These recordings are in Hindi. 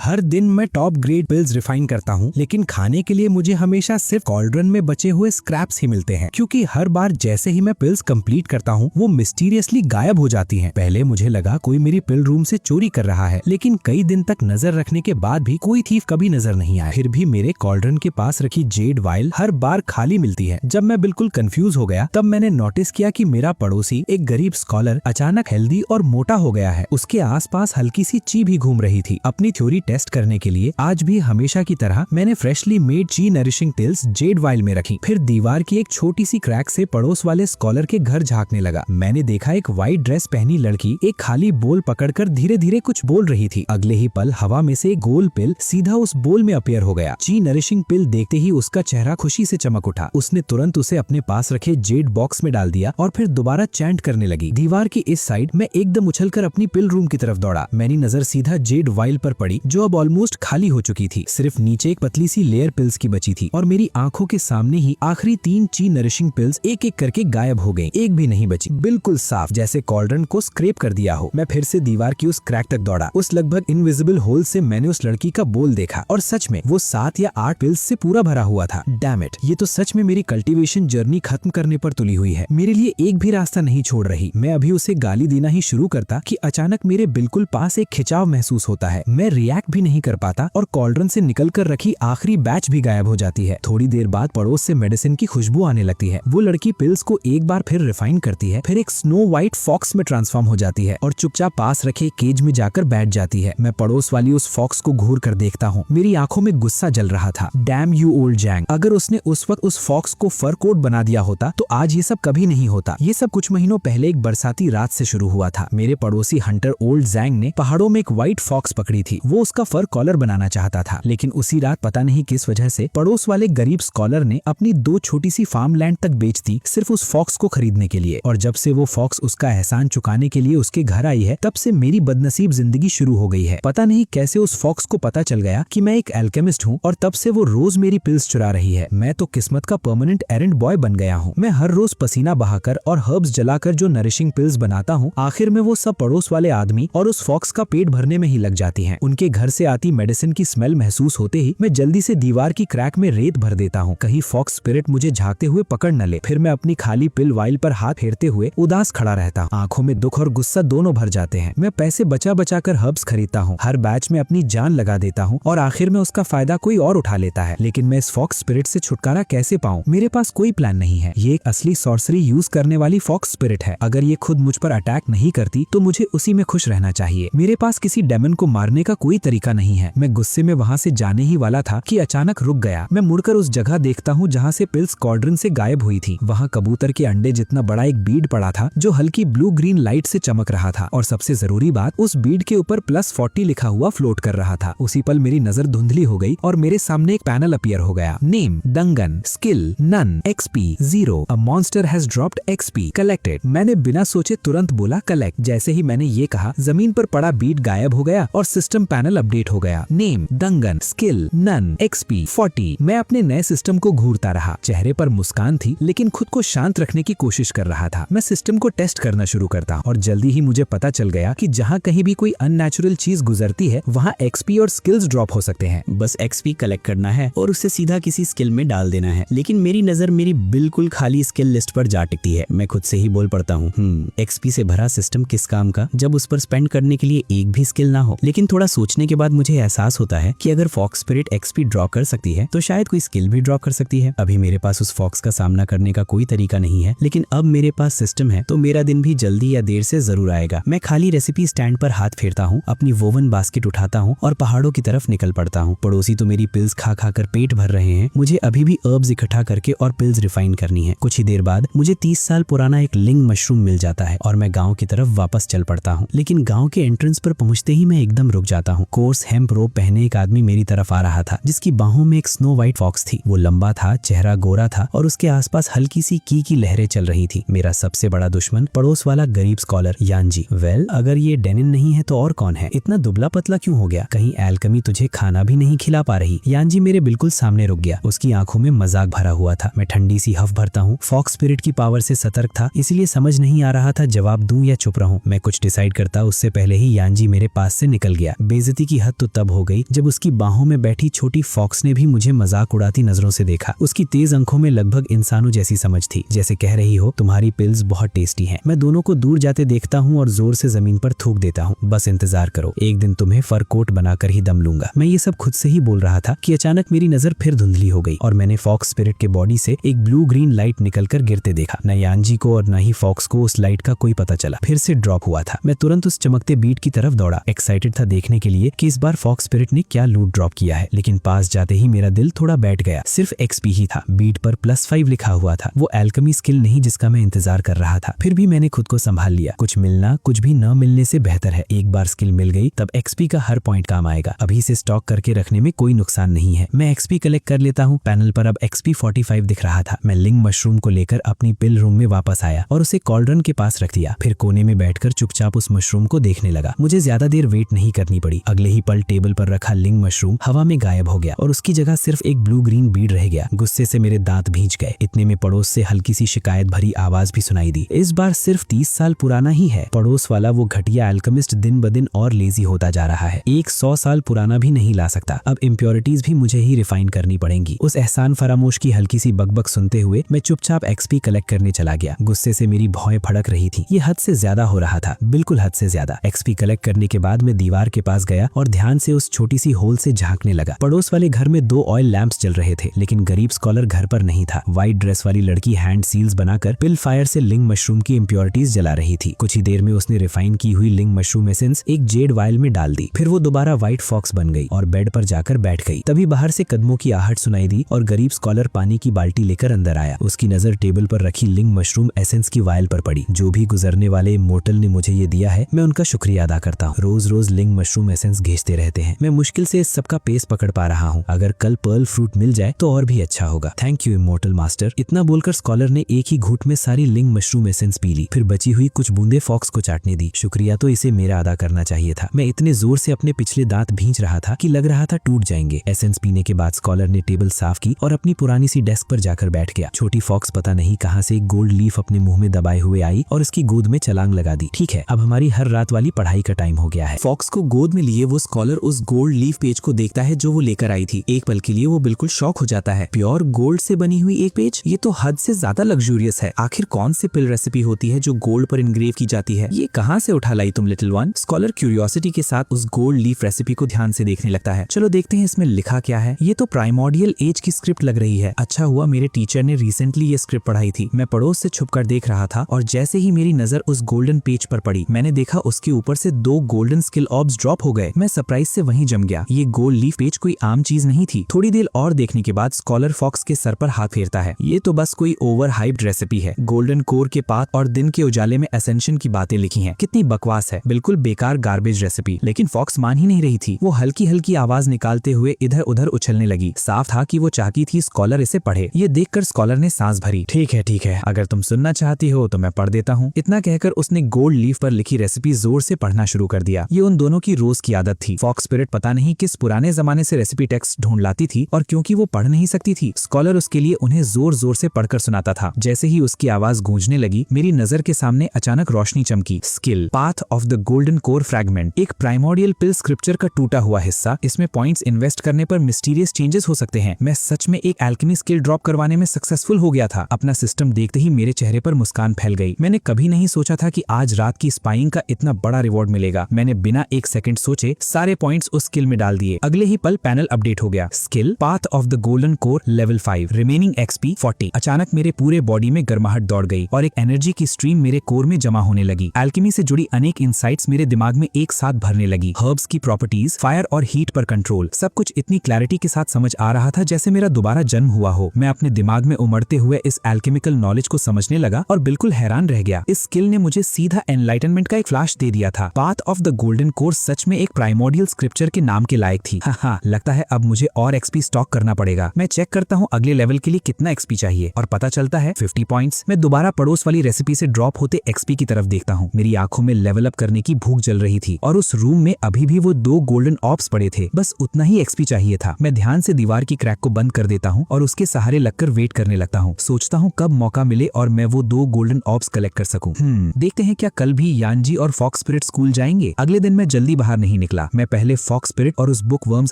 हर दिन मैं टॉप ग्रेड पिल्स रिफाइन करता हूँ, लेकिन खाने के लिए मुझे हमेशा सिर्फ कॉल्ड्रन में बचे हुए स्क्रैप्स ही मिलते हैं, क्योंकि हर बार जैसे ही मैं पिल्स कंप्लीट करता हूँ वो मिस्टीरियसली गायब हो जाती हैं। पहले मुझे लगा कोई मेरी पिल रूम से चोरी कर रहा है, लेकिन कई दिन तक नजर रखने के बाद भी कोई थीफ कभी नजर नहीं आया। फिर भी मेरे कॉल्ड्रन के पास रखी जेड वाइल हर बार खाली मिलती है। जब मैं बिल्कुल कंफ्यूज हो गया तब मैंने नोटिस किया कि मेरा पड़ोसी, एक गरीब स्कॉलर, अचानक हेल्दी और मोटा हो गया है। उसके आसपास हल्की सी ची भी घूम रही थी। अपनी थ्योरी टेस्ट करने के लिए आज भी हमेशा की तरह मैंने फ्रेशली मेड ची नरिशिंग टिल्स जेड वाइल में रखी। फिर दीवार की एक छोटी सी क्रैक से पड़ोस वाले स्कॉलर के घर झांकने लगा। मैंने देखा एक व्हाइट ड्रेस पहनी लड़की एक खाली बोल पकड़कर धीरे धीरे कुछ बोल रही थी। अगले ही पल हवा में से एक गोल पिल सीधा उस बोल में अपीयर हो गया। ची नरिशिंग पिल देखते ही उसका चेहरा खुशी से चमक उठा। उसने तुरंत उसे अपने पास रखे जेड बॉक्स में डाल दिया और फिर दोबारा चैंट करने लगी। दीवार की इस साइड मैं एकदम उछलकर अपनी पिल रूम की तरफ दौड़ा। मेरी नजर सीधा जेड वाइल पर पड़ी, जो अब ऑलमोस्ट खाली हो चुकी थी। सिर्फ नीचे एक पतली सी लेयर पिल्स की बची थी और मेरी आंखों के सामने ही आखिरी 3 ची नरिशिंग पिल्स एक एक करके गायब हो गई। एक भी नहीं बची, बिल्कुल साफ, जैसे कॉल्ड्रन को स्क्रैप कर दिया हो। मैं फिर से दीवार की उस क्रैक तक दौड़ा। उस लगभग इनविजिबल होल से मैंने उस लड़की का बोल देखा और सच में वो 7 या 8 पिल्स से पूरा भरा हुआ था। डैम इट, ये तो सच में मेरी कल्टीवेशन जर्नी खत्म करने पर तुली हुई है। मेरे लिए एक भी रास्ता नहीं छोड़ रही। मैं अभी उसे गाली देना ही शुरू करता कि अचानक मेरे बिल्कुल पास एक खिंचाव महसूस होता है। मैं रिएक्ट भी नहीं कर पाता और कॉल्ड्रन से निकलकर रखी आखिरी बैच भी गायब हो जाती है। थोड़ी देर बाद पड़ोस से मेडिसिन की खुशबू आने लगती है। वो लड़की पिल्स को एक बार फिर रिफाइन करती है, फिर एक स्नो व्हाइट फॉक्स में ट्रांसफॉर्म हो जाती है और चुपचाप पास रखे केज में जाकर बैठ जाती है। मैं पड़ोस वाली उस फॉक्स को घूर कर देखता हूँ। मेरी आंखों में गुस्सा जल रहा था। डैम यू ओल्ड जैंग, अगर उसने उस वक्त उस फॉक्स को फर कोट बना दिया होता तो आज ये सब कभी नहीं होता। ये सब कुछ महीनों पहले एक बरसाती रात से शुरू हुआ था। मेरे पड़ोसी हंटर ओल्ड जैंग ने पहाड़ों में एक व्हाइट फॉक्स पकड़ी थी। वो उसका फर कॉलर बनाना चाहता था, लेकिन उसी रात पता नहीं किस वजह से पड़ोस वाले गरीब स्कॉलर ने अपनी 2 छोटी सी फार्म लैंड तक बेच दी सिर्फ उस फॉक्स को खरीदने के लिए। और जब से वो फॉक्स उसका एहसान चुकाने के लिए उसके घर आई है, तब से मेरी बदनसीब जिंदगी शुरू हो गई है। पता नहीं कैसे उस फॉक्स को पता चल गया कि मैं एक एल्केमिस्ट हूँ और तब से वो रोज मेरी पिल्स चुरा रही है। मैं तो किस्मत का परमानेंट एरेंड बॉय बन गया हूँ। मैं हर रोज पसीना बहाकर और हर्ब्स जलाकर जो नरिशिंग पिल्स बनाता हूँ, आखिर में वो सब पड़ोस वाले आदमी और उस फॉक्स का पेट भरने में ही लग जाती हैं। उनके घर से आती मेडिसिन की स्मेल महसूस होते ही मैं जल्दी से दीवार की क्रैक में रेत भर देता हूँ, कहीं फॉक्स स्पिरिट मुझे झांकते हुए पकड़ न ले। फिर मैं अपनी खाली पिल वाइल पर हाथ फेरते हुए उदास खड़ा रहता हूँ। आंखों में दुख और गुस्सा दोनों भर जाते हैं। मैं पैसे बचा बचा कर हर्ब्स खरीदता हूँ, हर बैच में अपनी जान लगा देता हूँ और आखिर में उसका फायदा कोई और उठा लेता है। लेकिन मैं इस फॉक्स स्पिरिट से छुटकारा कैसे पाऊँ? मेरे पास कोई प्लान नहीं है। ये एक असली सॉर्सरी यूज करने वाली फॉक्स स्पिरिट है। अगर ये खुद मुझ पर अटैक नहीं करती तो मुझे उसी में खुश रहना चाहिए। मेरे पास किसी डेमन को मारने का कोई तरीका नहीं है। मैं गुस्से में वहाँ से जाने ही वाला था कि अचानक रुक गया। मैं मुड़कर उस जगह देखता हूँ जहाँ से पिल्स कॉर्डन से गायब हुई थी। वहाँ कबूतर के अंडे जितना बड़ा एक बीड पड़ा था जो हल्की ब्लू ग्रीन लाइट से चमक रहा था, और सबसे जरूरी बात, उस बीड के ऊपर +40 लिखा हुआ फ्लोट कर रहा था। उसी पल मेरी नजर धुंधली हो गई और मेरे सामने एक पैनल अपीयर हो गया। Name दंगन, skill none, XP 0, a monster has dropped XP collected. मैंने बिना सोचे तुरंत बोला कलेक्ट। जैसे ही मैंने ये कहा, जमीन पर पड़ा बीड गायब हो गया और सिस्टम पैनल अपडेट हो गया। Name दंगन, skill none, XP 40। मैं अपने नए सिस्टम को घूरता रहा। चेहरे पर मुस्कान थी, लेकिन खुद को शांत रखने की कोशिश कर रहा था। मैं सिस्टम को टेस्ट करना शुरू करता और जल्दी ही मुझे पता चल गया कि जहाँ कहीं भी कोई अननेचुरल चीज गुजरती है वहाँ XP और स्किल्स ड्रॉप हो सकते हैं। बस XP कलेक्ट करना है और उसे सीधा किसी स्किल में डाल देना है। लेकिन मेरी नजर मेरी बिल्कुल खाली स्किल लिस्ट पर जा टिकती है। मैं खुद से ही बोल पड़ता हूँ, XP से भरा सिस्टम किस काम का जब उस पर स्पेंड करने के लिए एक भी स्किल ना हो। लेकिन थोड़ा सोचने के बाद मुझे एहसास होता है कि अगर फॉक्स स्पिरिट XP ड्रॉ कर सकती है तो शायद कोई स्किल भी ड्रॉ कर सकती है। अभी मेरे पास उस फॉक्स का सामना करने का कोई तरीका नहीं है, लेकिन अब मेरे पास सिस्टम है तो मेरा दिन भी जल्दी या देर से जरूर आएगा। मैं खाली रेसिपी स्टैंड पर हाथ फेरता हूँ, अपनी वोवन बास्केट उठाता हूँ और पहाड़ों की तरफ निकल पड़ता हूँ। पड़ोसी तो मेरी पिल्स खा खा कर पेट भर रहे हैं। मुझे अभी भी हर्ब्स इकट्ठा करके और पिल्स रिफाइन करनी है। कुछ ही देर बाद मुझे 30 साल पुराना एक लिंग मशरूम मिल जाता है और मैं गाँव की तरफ वापस चल पड़ता हूँ। लेकिन गाँव के एंट्रेंस पर पहुँचते ही मैं एकदम रुक जाता हूँ। कोर्स हेम्प रोप पहने एक आदमी मेरी तरफ आ रहा था, जिसकी बाहों में एक स्नो व्हाइट फॉक्स थी। वो लंबा था, चेहरा गोरा था और उसके आसपास हल्की सी की लहरें चल रही थी। मेरा सबसे बड़ा दुश्मन पड़ोस वाला गरीब स्कॉलर यानजी। वेल, अगर ये डेनिन नहीं है तो और कौन है? इतना दुबला पतला क्यों हो गया? कहीं एल्केमी तुझे खाना भी नहीं खिला पा रही? यानजी मेरे बिल्कुल सामने रुक गया। उसकी आंखों में मजाक भरा हुआ था। मैं ठंडी सी हफ भरता हूँ। फॉक्स स्पिरिट की पावर से सतर्क था, इसलिए समझ नहीं आ रहा था जवाब दूं या चुप रहूं। मैं कुछ डिसाइड करता उससे पहले ही यानजी मेरे पास से निकल गया। बेइज्जती की हद तो तब हो गई जब उसकी बाहों में बैठी छोटी फॉक्स ने भी मुझे मजाक उड़ाती नजरों से देखा। उसकी तेज आंखों में लगभग इंसानों जैसी समझ थी, जैसे कह रही हो तुम्हारी पिल्स बहुत टेस्टी हैं। मैं दोनों को दूर जाते देखता हूँ और जोर से जमीन पर थूक देता हूँ, बस इंतजार करो, एक दिन तुम्हें फर कोट बनाकर ही दम लूंगा। मैं ये सब खुद से ही बोल रहा था कि अचानक मेरी नजर फिर धुंधली हो गई और मैंने फॉक्स स्पिरिट के बॉडी से एक ब्लू ग्रीन लाइट निकलकर गिरते देखा। न यानजी को और न ही फॉक्स को उस लाइट का कोई पता चला। फिर से ड्रॉप हुआ था। मैं तुरंत उस चमकते बीट की तरफ दौड़ा, एक्साइटेड था देखने के लिए कि इस बार फॉक्स स्पिरिट ने क्या लूट ड्रॉप किया है। लेकिन पास जाते ही मेरा दिल थोड़ा बैठ गया। सिर्फ एक्सपी ही था, बीट पर +5 लिखा हुआ था। वो एल्केमी स्किल नहीं जिसका मैं इंतजार कर रहा था। फिर भी मैंने खुद को संभाल लिया। कुछ मिलना कुछ भी न मिलने से बेहतर है। एक बार स्किल मिल गई तब एक्सपी का हर पॉइंट काम आएगा। अभी से स्टॉक करके रखने में कोई नुकसान नहीं है। मैं एक्सपी कलेक्ट कर लेता हूँ। पैनल पर अब एक्सपी 45 दिख रहा था। मैं लिंग मशरूम को लेकर अपनी पिल रूम में वापस आया और उसे कॉल्ड्रन के पास रख दिया। फिर कोने में बैठकर चुपचाप उस मशरूम को देखने लगा। मुझे ज्यादा देर वेट नहीं करनी पड़ी। अगले ही पल टेबल पर रखा लिंग मशरूम हवा में गायब हो गया और उसकी जगह सिर्फ एक ब्लू ग्रीन बीड रह गया। गुस्से से मेरे दांत भींच गए। इतने में पड़ोस से हल्की सी शिकायत भरी आवाज भी सुनाई दी। इस बार सिर्फ 30 साल पुराना ही है। पड़ोस वाला वो घटिया एल्केमिस्ट दिन ब दिन और लेजी होता जा रहा है। एक 100 साल पुराना भी नहीं ला सकता। अब इम्प्योरिटीज भी मुझे ही रिफाइन करनी पड़ेंगी। उस एहसान फरामोश की हल्की सी बकबक सुनते हुए मैं चुपचाप एक्सपी कलेक्ट करने चला गया। गुस्से से मेरी भौएं फड़क रही थी। ये हद से ज्यादा हो रहा था, बिल्कुल हद से ज्यादा। एक्सपी कलेक्ट करने के बाद मैं दीवार के पास गया और ध्यान से उस छोटी सी होल से झांकने लगा। पड़ोस वाले घर में 2 ऑयल लैंप्स जल रहे थे, लेकिन गरीब स्कॉलर घर पर नहीं था। व्हाइट ड्रेस वाली लड़की हैंड सील्स बनाकर पिल फायर से लिंग मशरूम की इम्प्योरिटीज जला रही थी। कुछ ही देर में उसने रिफाइन की हुई लिंग मशरूम एसेंस एक जेड वायल में डाल दी। फिर वो दोबारा व्हाइट फॉक्स बन गई और बेड पर जाकर बैठ गई। तभी बाहर से कदमों की आहट सुनाई दी और गरीब स्कॉलर पानी की बाल्टी लेकर अंदर आया। उसकी नजर टेबल पर रखी लिंग मशरूम एसेंस की वायल पर पड़ी। जो भी गुजरने वाले इमोर्टल ने मुझे ये दिया है, मैं उनका शुक्रिया अदा करता हूँ। रोज रोज लिंग मशरूम एसेंस भेजते रहते हैं। मैं मुश्किल से इस सबका पेस पकड़ पा रहा हूँ। अगर कल पर्ल फ्रूट मिल जाए तो और भी अच्छा होगा। Thank you immortal master. इतना बोलकर स्कॉलर ने एक ही घूंट में सारी लिंग मशरूम एसेंस पी ली। फिर बची हुई कुछ बूंदे फॉक्स को चाटने दी। शुक्रिया तो इसे मेरा अदा करना चाहिए था। मैं इतने जोर से अपने पिछले दांत भींच रहा था कि लग रहा था टूट जाएंगे। एसेंस पीने के बाद स्कॉलर ने टेबल साफ की और अपनी पुरानी सी डेस्क पर जाकर बैठ गया। छोटी फॉक्स पता नहीं कहां से एक गोल्ड लीफ अपने मुंह में दबाए हुए आई और उसकी गोद में छलांग लगा दी। ठीक है, अब हमारी हर रात वाली पढ़ाई का टाइम हो गया है। फॉक्स को गोद में लिए वो स्कॉलर उस गोल्ड लीफ पेज को देखता है जो वो लेकर आई थी। एक पल के लिए वो बिल्कुल शॉक हो जाता है। प्योर गोल्ड से बनी हुई एक पेज, ये तो हद से ज्यादा लग्जूरियस है। आखिर कौन सी पिल रेसिपी होती है जो गोल्ड पर इनग्रेव की जाती है? ये कहाँ से उठा लाई तुम लिटिल वन? स्कॉलर क्यूरियोसिटी के साथ उस गोल्ड लीफ रेसिपी को ध्यान से देखने लगता है। चलो देखते हैं इसमें लिखा क्या है। ये तो प्राइमोर्डियल एज की स्क्रिप्ट लग रही है। अच्छा हुआ मेरे टीचर ने रिसेंटली ये स्क्रिप्ट पढ़ाई थी। मैं पड़ोस से छुपकर देख रहा था और जैसे ही मेरी नजर उस गोल्डन पेज पर पड़ी, मैंने देखा उसके ऊपर से 2 गोल्डन स्किल ऑब्स ड्रॉप हो गए। मैं सरप्राइज से वहीं जम गया। ये गोल्ड लीफ पेज कोई आम चीज नहीं थी। थोड़ी देर और देखने के बाद स्कॉलर फॉक्स के सर पर हाथ फेरता है। ये तो बस कोई ओवर हाइप्ड रेसिपी है। गोल्डन कोर के पात और दिन के उजाले में एसेंशन की बातें लिखी हैं। कितनी बकवास है, बिल्कुल बेकार गार्बेज रेसिपी। लेकिन फॉक्स मान ही नहीं रही थी। वो हल्की हल्की आवाज निकालते हुए इधर उधर उछलने लगी। साफ था कि वो चाहती थी स्कॉलर इसे पढ़े। ये देखकर स्कॉलर ने सांस भरी। ठीक है, अगर तुम सुनना चाहती हो तो मैं पढ़ देता हूँ। इतना कहकर उसने गोल्ड लीफ पर लिखी रेसिपी जोर से पढ़ना शुरू कर दिया। ये उन दोनों की रोज की आदत थी। फॉक्स स्पिरिट पता नहीं किस पुराने जमाने से रेसिपी टेक्स्ट ढूंढ लाती थी और क्योंकि वो पढ़ नहीं सकती थी, स्कॉलर उसके लिए उन्हें जोर जोर से पढ़कर सुनाता था। जैसे ही उसकी आवाज गूंजने लगी, मेरी नजर के सामने अचानक रोशनी चमकी। Skill path of the golden core fragment, एक प्राइमोर्डियल पिल स्क्रिप्चर का टूटा हुआ हिस्सा। इसमें पॉइंट्स इन्वेस्ट करने पर मिस्टीरियस चेंजेस हो सकते हैं। मैं सच में एक एल्केमी स्किल ड्रॉप करवाने में सक्सेसफुल हो गया था। अपना सिस्टम देखते ही मेरे चेहरे पर मुस्कान फैल गई। मैंने कभी नहीं सोचा था कि आज रात की स्पाइंग का इतना बड़ा रिवॉर्ड मिलेगा। मैंने बिना एक सेकंड सोचे सारे पॉइंट्स उस स्किल में डाल दिए। अगले ही पल पैनल अपडेट हो गया। Skill path of the golden core level 5, remaining XP 40। अचानक मेरे पूरे बॉडी में गर्माहट दौड़ गई और एक एनर्जी की स्ट्रीम मेरे कोर में जमा होने लगी। एल्केमी से जुड़ी अनेक इंसाइट्स मेरे दिमाग में एक साथ भरने लगी। हर्ब्स की प्रॉपर्टीज, फायर और हीट पर कंट्रोल, सब कुछ इतनी क्लैरिटी के साथ समझ आ रहा था जैसे मेरा दोबारा जन्म हुआ हो। मैं अपने दिमाग में उमड़ते हुए इस एल्केमिकल नॉलेज को समझने लगा और बिल्कुल हैरान रह गया। इस स्किल ने मुझे सीधा एनलाइटनमेंट का एक फ्लैश दे दिया था। Path of the golden core सच में एक प्राइमोर्डियल स्क्रिप्चर के नाम के लायक थी। हाँ, लगता है अब मुझे और एक्सपी स्टॉक करना पड़ेगा। मैं चेक करता हूँ अगले लेवल के लिए कितना एक्सपी चाहिए और पता चलता है 50 पॉइंट्स। मैं दोबारा पड़ोस वाली रेसिपी से ड्रॉप होते एक्सपी की तरफ देखता हूँ। मेरी आंखों में लेवल अप करने की भूख जल रही थी और उस रूम में अभी भी वो 2 गोल्डन ऑब्स पड़े थे। बस उतना ही एक्सपी चाहिए था। मैं ध्यान से दीवार की क्रैक को बंद कर देता हूँ और उसके सहारे लगकर वेट करने लगता हूँ। सोचता हूँ कब मौका मिले और मैं वो 2 गोल्डन ऑब्स कलेक्ट कर सकूं। देखते हैं क्या कल भी यानजी और फॉक्स स्पिरिट स्कूल जाएंगे। अगले दिन मैं जल्दी बाहर नहीं निकला। निकला। मैं पहले फॉक्स स्पिरिट और उस बुक वर्म्स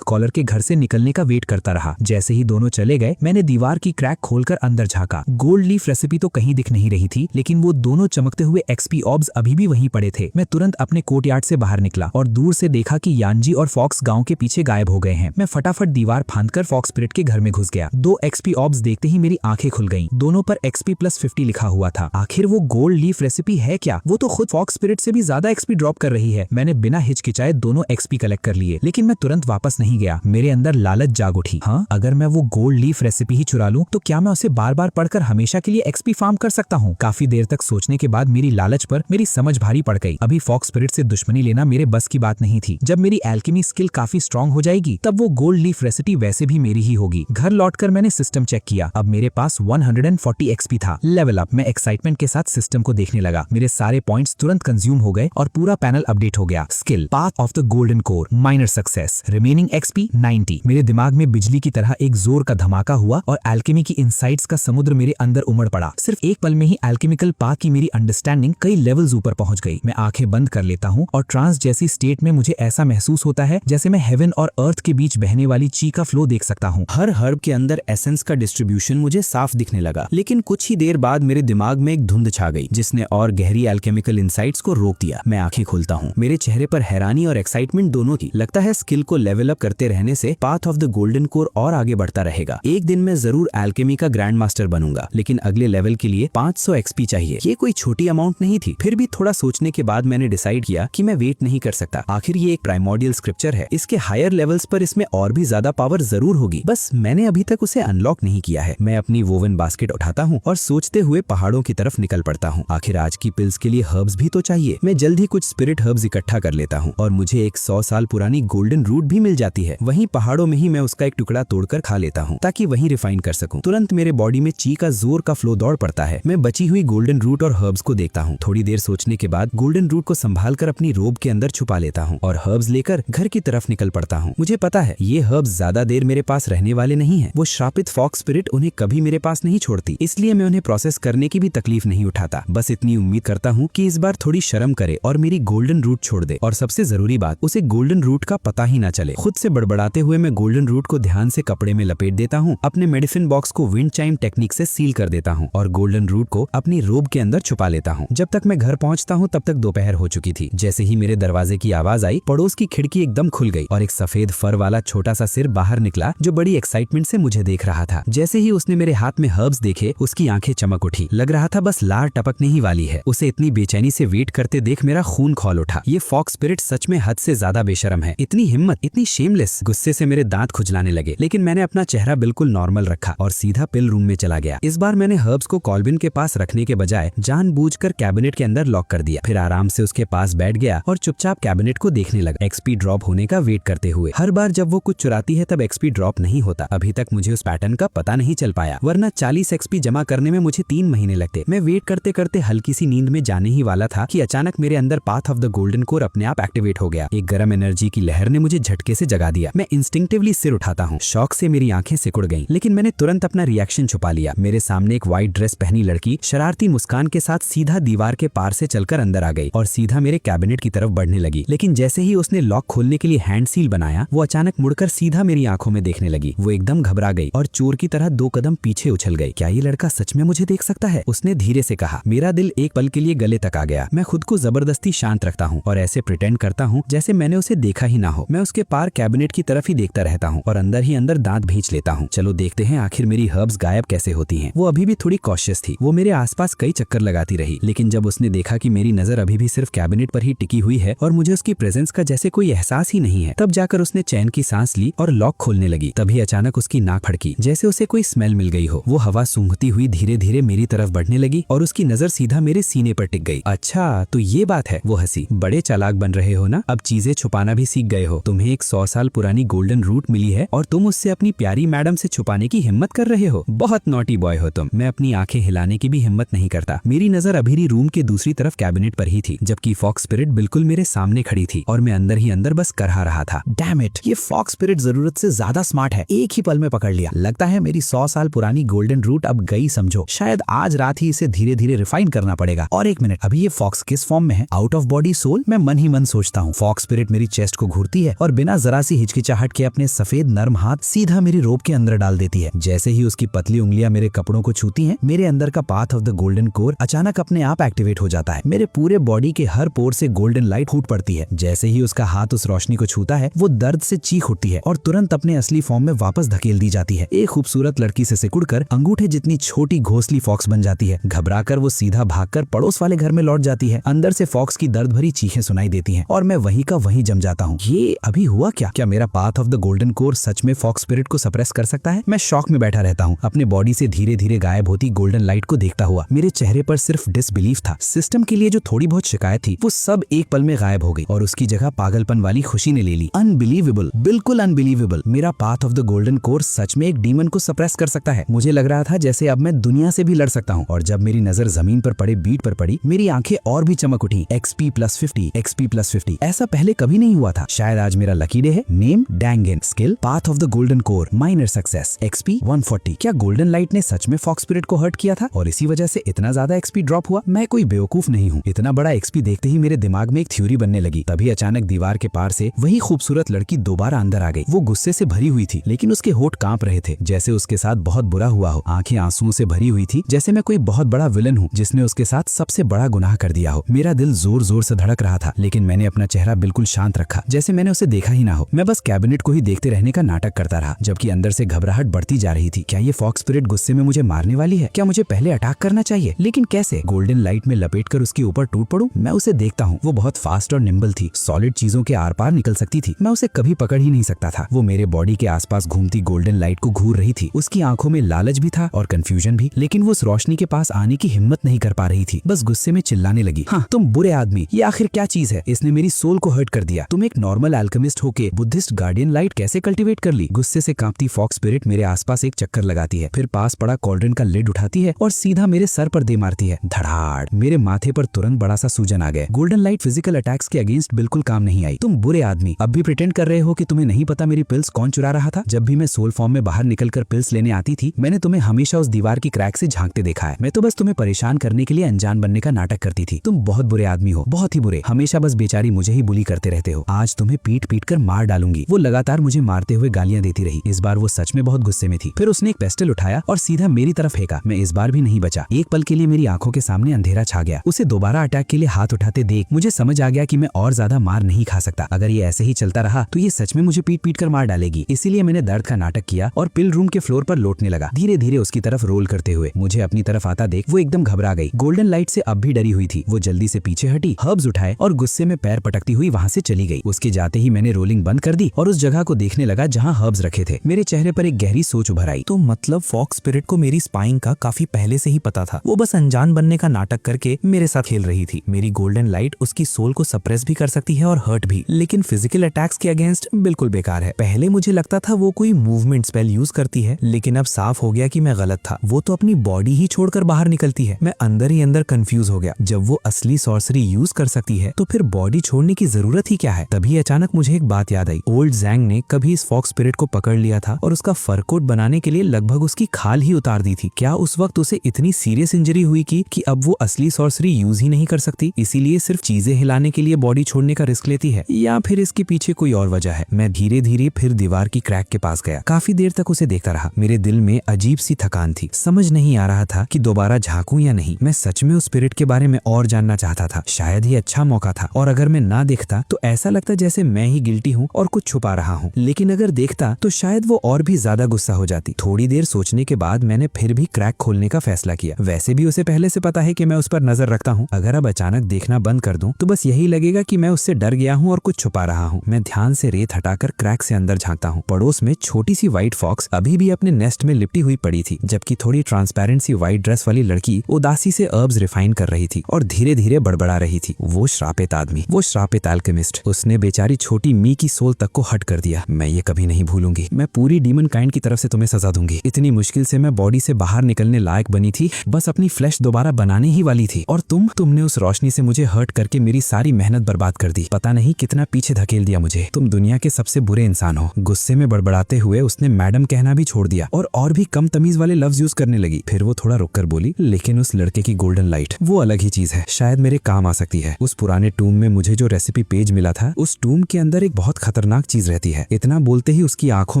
कॉलर के घर से निकलने का वेट करता रहा। जैसे ही दोनों चले गए, मैंने दीवार की क्रैक खोलकर अंदर झांका। गोल्ड लीफ रेसिपी तो कहीं दिख नहीं रही थी, लेकिन वो दोनों चमकते हुए एक्सपी ऑब्स अभी भी वहीं पड़े थे। मैं तुरंत अपने कोर्टयार्ड से बाहर निकला और दूर से देखा कि यानजी और फॉक्स गांव के पीछे गायब हो गए हैं। मैं फटाफट दीवार फांदकर फॉक्स स्पिरिट के घर में घुस गया। 2 एक्सपी ऑब्स देखते ही मेरी आंखें खुल गईं। दोनों पर XP+50 लिखा हुआ था। आखिर वो गोल्ड लीफ रेसिपी है क्या? वो तो खुद फॉक्स स्पिरिट से भी ज्यादा XP ड्रॉप कर रही है। मैंने बिना हिचकिचाए दोनों XP कलेक्ट कर लिए, लेकिन मैं तुरंत वापस नहीं गया। मेरे अंदर लालच जाग उठी। हाँ, अगर मैं वो गोल्ड लीफ रेसिपी ही चुरा लूं तो क्या मैं उसे बार बार पढ़कर हमेशा के लिए XP फार्म कर सकता हूँ? काफी देर तक सोचने के बाद मेरी लालच पर मेरी समझ भारी पड़ गई। अभी फॉक्स स्पिरिट से दुश्मनी लेना मेरे बस की बात नहीं थी। जब मेरी एल्केमी स्किल काफी स्ट्रांग हो जाएगी, तब वो गोल्ड लीफ रेसिपी वैसे भी मेरी ही होगी। घर लौटकर मैंने सिस्टम चेक किया। अब मेरे पास 140 XP था। Level up. मैं एक्साइटमेंट के साथ सिस्टम को देखने लगा। मेरे सारे पॉइंट्स तुरंत कंज्यूम हो गए और पूरा पैनल अपडेट हो गया। Skill path of the golden core, minor success, remaining XP 90। मेरे दिमाग में बिजली की तरह एक जोर का धमाका हुआ और एल्केमी की इनसाइट्स का समुद्र मेरे अंदर उमड़ पड़ा। सिर्फ एक पल में ही एल्केमिकल पाथ की मेरी अंडरस्टैंडिंग कई लेवल्स ऊपर पहुंच गई। मैं आंखें बंद कर लेता हूं और ट्रांस जैसी स्टेट में मुझे ऐसा महसूस होता है जैसे मैं हेवन और अर्थ के बीच बहने वाली ची का फ्लो देख सकता हूं। हर हर्ब के अंदर एसेंस का डिस्ट्रीब्यूशन मुझे साफ दिखने लगा, लेकिन कुछ ही देर बाद मेरे दिमाग में एक धुंध छा गई जिसने और गहरी एल्केमिकल इनसाइट्स को रोक दिया। मैं आंखें खोलता हूं। मेरे चेहरे पर हैरानी और एक्साइटमेंट दोनों थी। लगता है स्किल को लेवल अप करते रहने से path of the golden core और आगे बढ़ता रहेगा। एक दिन मैं जरूर एल्केमी का ग्रैंड मास्टर बनूंगा, लेकिन अगले लेवल के लिए 500 XP चाहिए। ये कोई छोटी अमाउंट नहीं थी। फिर भी थोड़ा सोचने के बाद मैंने डिसाइड किया कि मैं वेट नहीं कर सकता। आखिर ये एक प्राइमोर्डियल स्क्रिप्चर है। इसके हायर लेवल्स पर इसमें और भी ज्यादा पावर जरूर होगी, बस मैंने अभी तक उसे अनलॉक नहीं किया है। मैं अपनी वोवन बास्केट उठाता हूँ और सोचते हुए पहाड़ों की तरफ निकल पड़ता हूँ। आखिर आज की पिल्स के लिए हर्ब्स भी तो चाहिए। मैं जल्द ही कुछ स्पिरिट हर्ब्स इकट्ठा कर लेता हूँ और मुझे एक 100 साल पुरानी गोल्डन रूट भी मिल जाती है। वहीं पहाड़ों में ही मैं उसका एक टुकड़ा तोड़कर खा लेता हूँ ताकि वहीं रिफाइन कर सकूं। तुरंत मेरे बॉडी में ची का जोर का फ्लो दौड़ पड़ता है। मैं बची हुई गोल्डन रूट और हर्ब्स को देखता हूँ। थोड़ी देर सोचने के बाद गोल्डन रूट को संभालकर अपनी रोब के अंदर छुपा लेता हूँ और हर्ब्स लेकर घर की तरफ निकल पड़ता हूँ। मुझे पता है ये हर्ब्स ज्यादा देर मेरे पास रहने वाले नहीं है। वो श्रापित फॉक्स स्पिरिट उन्हें कभी मेरे पास नहीं छोड़ती, इसलिए मैं उन्हें प्रोसेस करने की भी तकलीफ नहीं उठाता। बस इतनी उम्मीद करता हूँ कि इस बार थोड़ी शर्म करे और मेरी गोल्डन रूट छोड़ दे। और सबसे जरूरी बात, उसे गोल्डन रूट का पता ही ना चले। खुद से बड़बड़ाते हुए मैं गोल्डन रूट को ध्यान से कपड़े में लपेट देता हूँ, अपने मेडिसिन बॉक्स को विंड चाइम टेक्निक से सील कर देता हूँ और गोल्डन रूट को अपनी रोब के अंदर छुपा लेता हूँ। जब तक मैं घर पहुँचता हूँ तब तक दोपहर हो चुकी थी। जैसे ही मेरे दरवाजे की आवाज आई, पड़ोस की खिड़की एकदम खुल गई और एक सफेद फर वाला छोटा सा सिर बाहर निकला जो बड़ी एक्साइटमेंट से मुझे देख रहा था। जैसे ही उसने मेरे हाथ में हर्ब्स देखे, उसकी आंखें चमक उठी। लग रहा था बस लार टपकने ही वाली है। उसे इतनी बेचैनी से वेट करते देख मेरा खून खौल उठा। ये फॉक्स स्पिरिट सच में हद से ज्यादा बेशरम है। इतनी हिम्मत, इतनी शेमलेस। गुस्से से मेरे दांत खुजलाने लगे, लेकिन मैंने अपना चेहरा बिल्कुल नॉर्मल रखा और सीधा पिल रूम में चला गया। इस बार मैंने हर्ब्स को कॉल्बिन के पास रखने के बजाय जानबूझकर कैबिनेट के अंदर लॉक कर दिया। फिर आराम से उसके पास बैठ गया और चुपचाप कैबिनेट को देखने लगा, XP ड्रॉप होने का वेट करते हुए। हर बार जब वो कुछ चुराती है तब XP ड्रॉप नहीं होता। अभी तक मुझे उस पैटर्न का पता नहीं चल पाया, वरना 40 XP जमा करने में मुझे 3 महीने लगते। मैं वेट करते करते हल्की सी नींद में जाने ही वाला था कि अचानक मेरे अंदर path of the golden core अपने आप एक्टिवेट हो गया। एक गर्म एनर्जी की लहर ने मुझे झटके से जगा दिया। मैं इंस्टिंक्टिवली सिर उठाता हूँ। शौक से मेरी आंखें सिकुड़ गईं, लेकिन मैंने तुरंत अपना रिएक्शन छुपा लिया। मेरे सामने एक व्हाइट ड्रेस पहनी लड़की शरारती मुस्कान के साथ सीधा दीवार के पार से चलकर अंदर आ गई और सीधा मेरे कैबिनेट की तरफ बढ़ने लगी। लेकिन जैसे ही उसने लॉक खोलने के लिए हैंड सील बनाया, वो अचानक मुड़कर सीधा मेरी आंखों में देखने लगी। वो एकदम घबरा गई और चोर की तरह 2 कदम पीछे उछल गई। क्या ये लड़का सच में मुझे देख सकता है? उसने धीरे से कहा। मेरा दिल एक पल के लिए गले तक आ गया। मैं खुद को जबरदस्ती शांत रखता हूँ और ऐसे प्रिटेंड करता हूँ जैसे मैंने उसे देखा ही ना हो। मैं उसके पार कैबिनेट की तरफ ही देखता रहता हूँ और अंदर ही अंदर दांत भींच लेता हूँ। चलो देखते हैं आखिर मेरी हर्ब्स गायब कैसे होती हैं। वो अभी भी थोड़ी कॉशियस थी। वो मेरे आसपास कई चक्कर लगाती रही, लेकिन जब उसने देखा कि मेरी नजर अभी भी सिर्फ कैबिनेट पर ही टिकी हुई है और मुझे उसकी प्रेजेंस का जैसे कोई एहसास ही नहीं है, तब जाकर उसने चैन की सांस ली और लॉक खोलने लगी। तभी अचानक उसकी नाक फड़की, जैसे उसे कोई स्मेल मिल गई हो। वो हवा सूंघती हुई धीरे धीरे मेरी तरफ बढ़ने लगी और उसकी नजर सीधा मेरे सीने पर टिक गई। अच्छा, तो ये बात है। वो हंसी। बड़े चालाक बन रहे हो ना, अब चीजें छुपाना भी सीख गए हो। तुम्हें एक 100 साल पुरानी गोल्डन रूट मिली है और तुम उससे अपनी प्यारी मैडम से छुपाने की हिम्मत कर रहे हो। बहुत नॉटी बॉय हो तुम। मैं अपनी आंखें हिलाने की भी हिम्मत नहीं करता। मेरी नजर अभी भी रूम के दूसरी तरफ कैबिनेट पर ही थी, जबकि फॉक्स स्पिरिट बिल्कुल मेरे सामने खड़ी थी और मैं अंदर ही अंदर बस करहा रहा था। डैम इट, ये फॉक्स स्पिरिट जरूरत से ज्यादा स्मार्ट है। एक ही पल में पकड़ लिया। लगता है मेरी 100 साल पुरानी गोल्डन रूट अब गई समझो। शायद आज रात ही इसे धीरे धीरे रिफाइन करना पड़ेगा। और एक मिनट, अभी ये फॉक्स किस फॉर्म में है? Out of body soul? मैं मन ही मन सोचता हूँ। फॉक्स स्पिरिट स्पिरिट मेरी चेस्ट को घूरती है और बिना जरा सी हिचकिचाहट के अपने सफेद नर्म हाथ सीधा मेरी रोब के अंदर डाल देती है। जैसे ही उसकी पतली उंगलियां मेरे कपड़ों को छूती हैं, मेरे अंदर का path of the golden core अचानक अपने आप एक्टिवेट हो जाता है। मेरे पूरे बॉडी के हर पोर से गोल्डन लाइट फूट पड़ती है। जैसे ही उसका हाथ उस रोशनी को छूता है, वो दर्द से चीख उठती है और तुरंत अपने असली फॉर्म में वापस धकेल दी जाती है। एक खूबसूरत लड़की से सिकुड़कर अंगूठे जितनी छोटी घोंसली फॉक्स बन जाती है। घबराकर वो सीधा भागकर पड़ोस वाले घर में लौट जाती है। अंदर से फॉक्स की दर्द भरी चीखें सुनाई देती हैं और मैं वहीं का वहीं जम जाता हूँ। ये अभी हुआ क्या? क्या मेरा path of the golden core सच में फॉक्स स्पिरिट को सप्रेस कर सकता है? मैं शॉक में बैठा रहता हूँ, अपने बॉडी से धीरे धीरे गायब होती गोल्डन लाइट को देखता हुआ। मेरे चेहरे पर सिर्फ डिसबिलीफ था। सिस्टम के लिए जो थोड़ी बहुत शिकायत थी वो सब एक पल में गायब हो गई और उसकी जगह पागलपन वाली खुशी ने ले ली। अनबिलीवेबल, बिल्कुल अनबिलीवेबल। मेरा path of the golden core सच में एक डीमन को सप्रेस कर सकता है। मुझे लग रहा था जैसे अब मैं दुनिया से भी लड़ सकता हूँ। और जब मेरी नजर जमीन पर पड़े बीट पर पड़ी, मेरी आंखें और भी चमक उठी। XP +50, XP +50, ऐसा पहले कभी नहीं हुआ था। शायद आज मेरा लकी डे है। Name Dangan, skill path of the golden core, minor success, XP 140। क्या गोल्डन लाइट ने सच में फॉक्स स्पिरिट को हर्ट किया था और इसी वजह से इतना ज्यादा XP ड्रॉप हुआ? मैं कोई बेवकूफ नहीं हूँ। इतना बड़ा XP देखते ही मेरे दिमाग में एक थ्योरी बनने लगी। तभी अचानक दीवार के पार से वही खूबसूरत लड़की दोबारा अंदर आ गई। वो गुस्से से भरी हुई थी, लेकिन उसके होंठ कांप रहे थे, जैसे उसके साथ बहुत बुरा हुआ हो। आंखें आंसुओं से भरी हुई थी, जैसे मैं कोई बहुत बड़ा विलन हूँ जिसने उसके साथ सबसे बड़ा गुनाह कर दिया हो। मेरा दिल जोर जोर से धड़क रहा था, लेकिन मैंने अपना चेहरा बिल्कुल शांत रखा, जैसे मैंने उसे देखा ही ना हो। मैं बस कैबिनेट को ही देखते रहने का नाटक करता रहा, जबकि अंदर से घबराहट बढ़ती जा रही थी। क्या ये फॉक्स स्पिरिट गुस्से में मुझे मारने वाली है? क्या मुझे पहले अटैक करना चाहिए? लेकिन कैसे? गोल्डन लाइट में लपेटकर उसके ऊपर टूट पड़ूं? मैं उसे देखता हूँ, वो बहुत फास्ट और निम्बल थी, सॉलिड चीजों के आर पार निकल सकती थी। मैं उसे कभी पकड़ ही नहीं सकता था। वो मेरे बॉडी के आसपास घूमती गोल्डन लाइट को घूर रही थी। उसकी आंखों में लालच भी था और कंफ्यूजन भी, लेकिन वो उस रोशनी के पास आने की हिम्मत नहीं कर पा रही थी। बस गुस्से में चिल्लाने लगी, हाँ तुम बुरे आदमी, ये आखिर क्या चीज है? इसने मेरी सोल को हर्ट कर दिया। तुम एक नॉर्मल एल्केमिस्ट होके बुद्धिस्ट गार्डियन लाइट कैसे कल्टीवेट कर ली? गुस्से से कांपती फॉक्स स्पिरिट मेरे आसपास एक चक्कर लगाती है, फिर पास पड़ा कॉल्ड्रन का लिड उठाती है और सीधा मेरे सर पर दे मारती है। धड़ाड़! मेरे माथे पर तुरंत बड़ा सा सूजन आ गया। गोल्डन लाइट फिजिकल अटैक्स के अगेंस्ट बिल्कुल काम नहीं आई। तुम बुरे आदमी अब भी प्रिटेंड कर रहे हो कि तुम्हें नहीं पता मेरी पिल्स कौन चुरा रहा था? जब भी मैं सोल फॉर्म में बाहर निकलकर पिल्स लेने आती थी, मैंने तुम्हें हमेशा उस दीवार की क्रैक से झांकते देखा है। मैं तो बस तुम्हें परेशान करने के लिए अनजान बनने का नाटक करती थी। तुम बहुत बुरे आदमी हो, बहुत ही बुरे। हमेशा बस बेचारी मुझे ही बुली करते रहते हो। आज तुम्हें पीट पीट कर मार डालूंगी। वो लगातार मुझे मारते हुए गालियां देती रही। इस बार वो सच में बहुत गुस्से में थी। फिर उसने एक पेस्टल उठाया और सीधा मेरी तरफ फेंका। मैं इस बार भी नहीं बचा। एक पल के लिए मेरी आंखों के सामने अंधेरा छा गया। उसे दोबारा अटैक के लिए हाथ उठाते देख मुझे समझ आ गया कि मैं और ज्यादा मार नहीं खा सकता। अगर ये ऐसे ही चलता रहा तो ये सच में मुझे पीट पीट कर मार डालेगी। इसीलिए मैंने दर्द का नाटक किया और पिल रूम के फ्लोर पर लौटने लगा, धीरे धीरे उसकी तरफ रोल करते हुए। मुझे अपनी तरफ आता देख वो एकदम घबरा गई। गोल्डन लाइट से अब भी डरी हुई थी। वो जल्दी से पीछे हटी, हर्ब्स उठाए और गुस्से में पैर पटकती हुई वहां से चली गई। उसके जाते ही मैंने रोलिंग बंद कर दी और उस जगह को देखने लगा जहां हर्ब्स रखे थे। मेरे चेहरे पर एक गहरी सोच उभर आई। तो मतलब फॉक्स स्पिरिट को मेरी स्पाइंग का काफी पहले से ही पता था। वो बस अनजान बनने का नाटक करके मेरे साथ खेल रही थी। मेरी गोल्डन लाइट उसकी सोल को सप्रेस भी कर सकती है और हर्ट भी, लेकिन फिजिकल अटैक्स के अगेंस्ट बिल्कुल बेकार है। पहले मुझे लगता था वो कोई मूवमेंट स्पेल यूज करती है, लेकिन अब साफ हो गया कि मैं गलत था। वो तो अपनी बॉडी ही छोड़कर बाहर निकलती है। मैं अंदर ही अंदर कंफ्यूज हो गया। जब वो असली सॉर्सरी यूज कर सकती है तो फिर बॉडी छोड़ने की जरूरत ही क्या है? तभी अचानक मुझे एक बात याद आई। ओल्ड जैंग ने कभी इस फॉक्स स्पिरिट को पकड़ लिया था और उसका फर कोट बनाने के लिए लगभग उसकी खाल ही उतार दी थी। क्या उस वक्त उसे इतनी सीरियस इंजरी हुई कि अब वो असली सॉर्सरी यूज ही नहीं कर सकती, इसीलिए सिर्फ चीजें हिलाने के लिए बॉडी छोड़ने का रिस्क लेती है? या फिर इसके पीछे कोई और वजह है? मैं धीरे धीरे फिर दीवार की क्रैक के पास गया। काफी देर तक उसे देखता रहा। मेरे दिल में अजीब सी थकान थी। समझ नहीं आ रहा था कि दोबारा झांकूं या नहीं। मैं सच में उस स्पिरिट के बारे में और जानना चाहता था। शायद ही अच्छा मौका था, और अगर मैं ना देखता तो ऐसा लगता जैसे मैं ही गिल्टी हूँ और कुछ छुपा रहा हूँ। लेकिन अगर देखता तो शायद वो और भी ज्यादा गुस्सा हो जाती। थोड़ी देर सोचने के बाद मैंने फिर भी क्रैक खोलने का फैसला किया। वैसे भी उसे पहले से पता है कि मैं उस पर नजर रखता हूँ। अगर अब अचानक देखना बंद कर दूं तो बस यही लगेगा कि मैं उससे डर गया हूँ और कुछ छुपा रहा हूँ। मैं ध्यान से रेत हटाकर क्रैक से अंदर झांकता हूँ। पड़ोस में छोटी सी व्हाइट फॉक्स अभी भी अपने नेस्ट में लिपटी हुई पड़ी थी, जबकि थोड़ी ट्रांसपेरेंट सी व्हाइट ड्रेस वाली लड़की उदासी से हर्ब्स रिफाइन कर रही थी और धीरे धीरे बड़बड़ा रही थी। वो श्रापित आदमी, वो श्रापित एल्केमिस्ट, उसने बेचारी छोटी मी की सोल तक को हट कर दिया। मैं ये कभी नहीं भूलूंगी। मैं पूरी डीमन काइंड की तरफ से तुम्हें सजा दूंगी। इतनी मुश्किल से मैं बॉडी से बाहर निकलने लायक बनी थी, बस अपनी फ्लैश दोबारा बनाने ही वाली थी, और तुमने उस रोशनी से मुझे हर्ट करके मेरी सारी मेहनत बर्बाद कर दी। पता नहीं कितना पीछे धकेल दिया मुझे। तुम दुनिया के सबसे बुरे इंसान हो। गुस्से में बड़बड़ाते हुए उसने मैडम कहना भी छोड़ दिया और भी कम तमीज वाले लफ्ज यूज करने लगी। फिर वो थोड़ा रुककर बोली, लेकिन उस लड़के की गोल्डन लाइट वो अलग ही चीज है, शायद मेरे काम आ सकती है। उस पुराने टूम में मुझे जो रेसिपी पेज पेज मिला था, उस टूम के अंदर एक बहुत खतरनाक चीज रहती है। इतना बोलते ही उसकी आंखों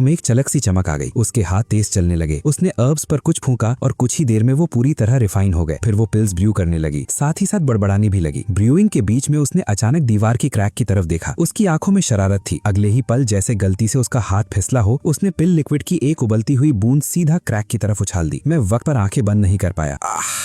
में एक चलक सी चमक आ गई, उसके हाथ तेज चलने लगे। उसने हर्ब्स पर कुछ फूंका और कुछ ही देर में वो पूरी तरह रिफाइन हो गए। फिर वो पिल्स ब्रू करने लगी, साथ ही साथ बड़बड़ानी भी लगी। ब्रूइंग के बीच में उसने अचानक दीवार की क्रैक की तरफ देखा। उसकी आंखों में शरारत थी। अगले ही पल जैसे गलती से उसका हाथ फिसला हो, उसने पिल लिक्विड की एक उबलती हुई बूंद सीधा क्रैक की तरफ उछाल दी। मैं वक्त पर आंखें बंद नहीं कर पाया।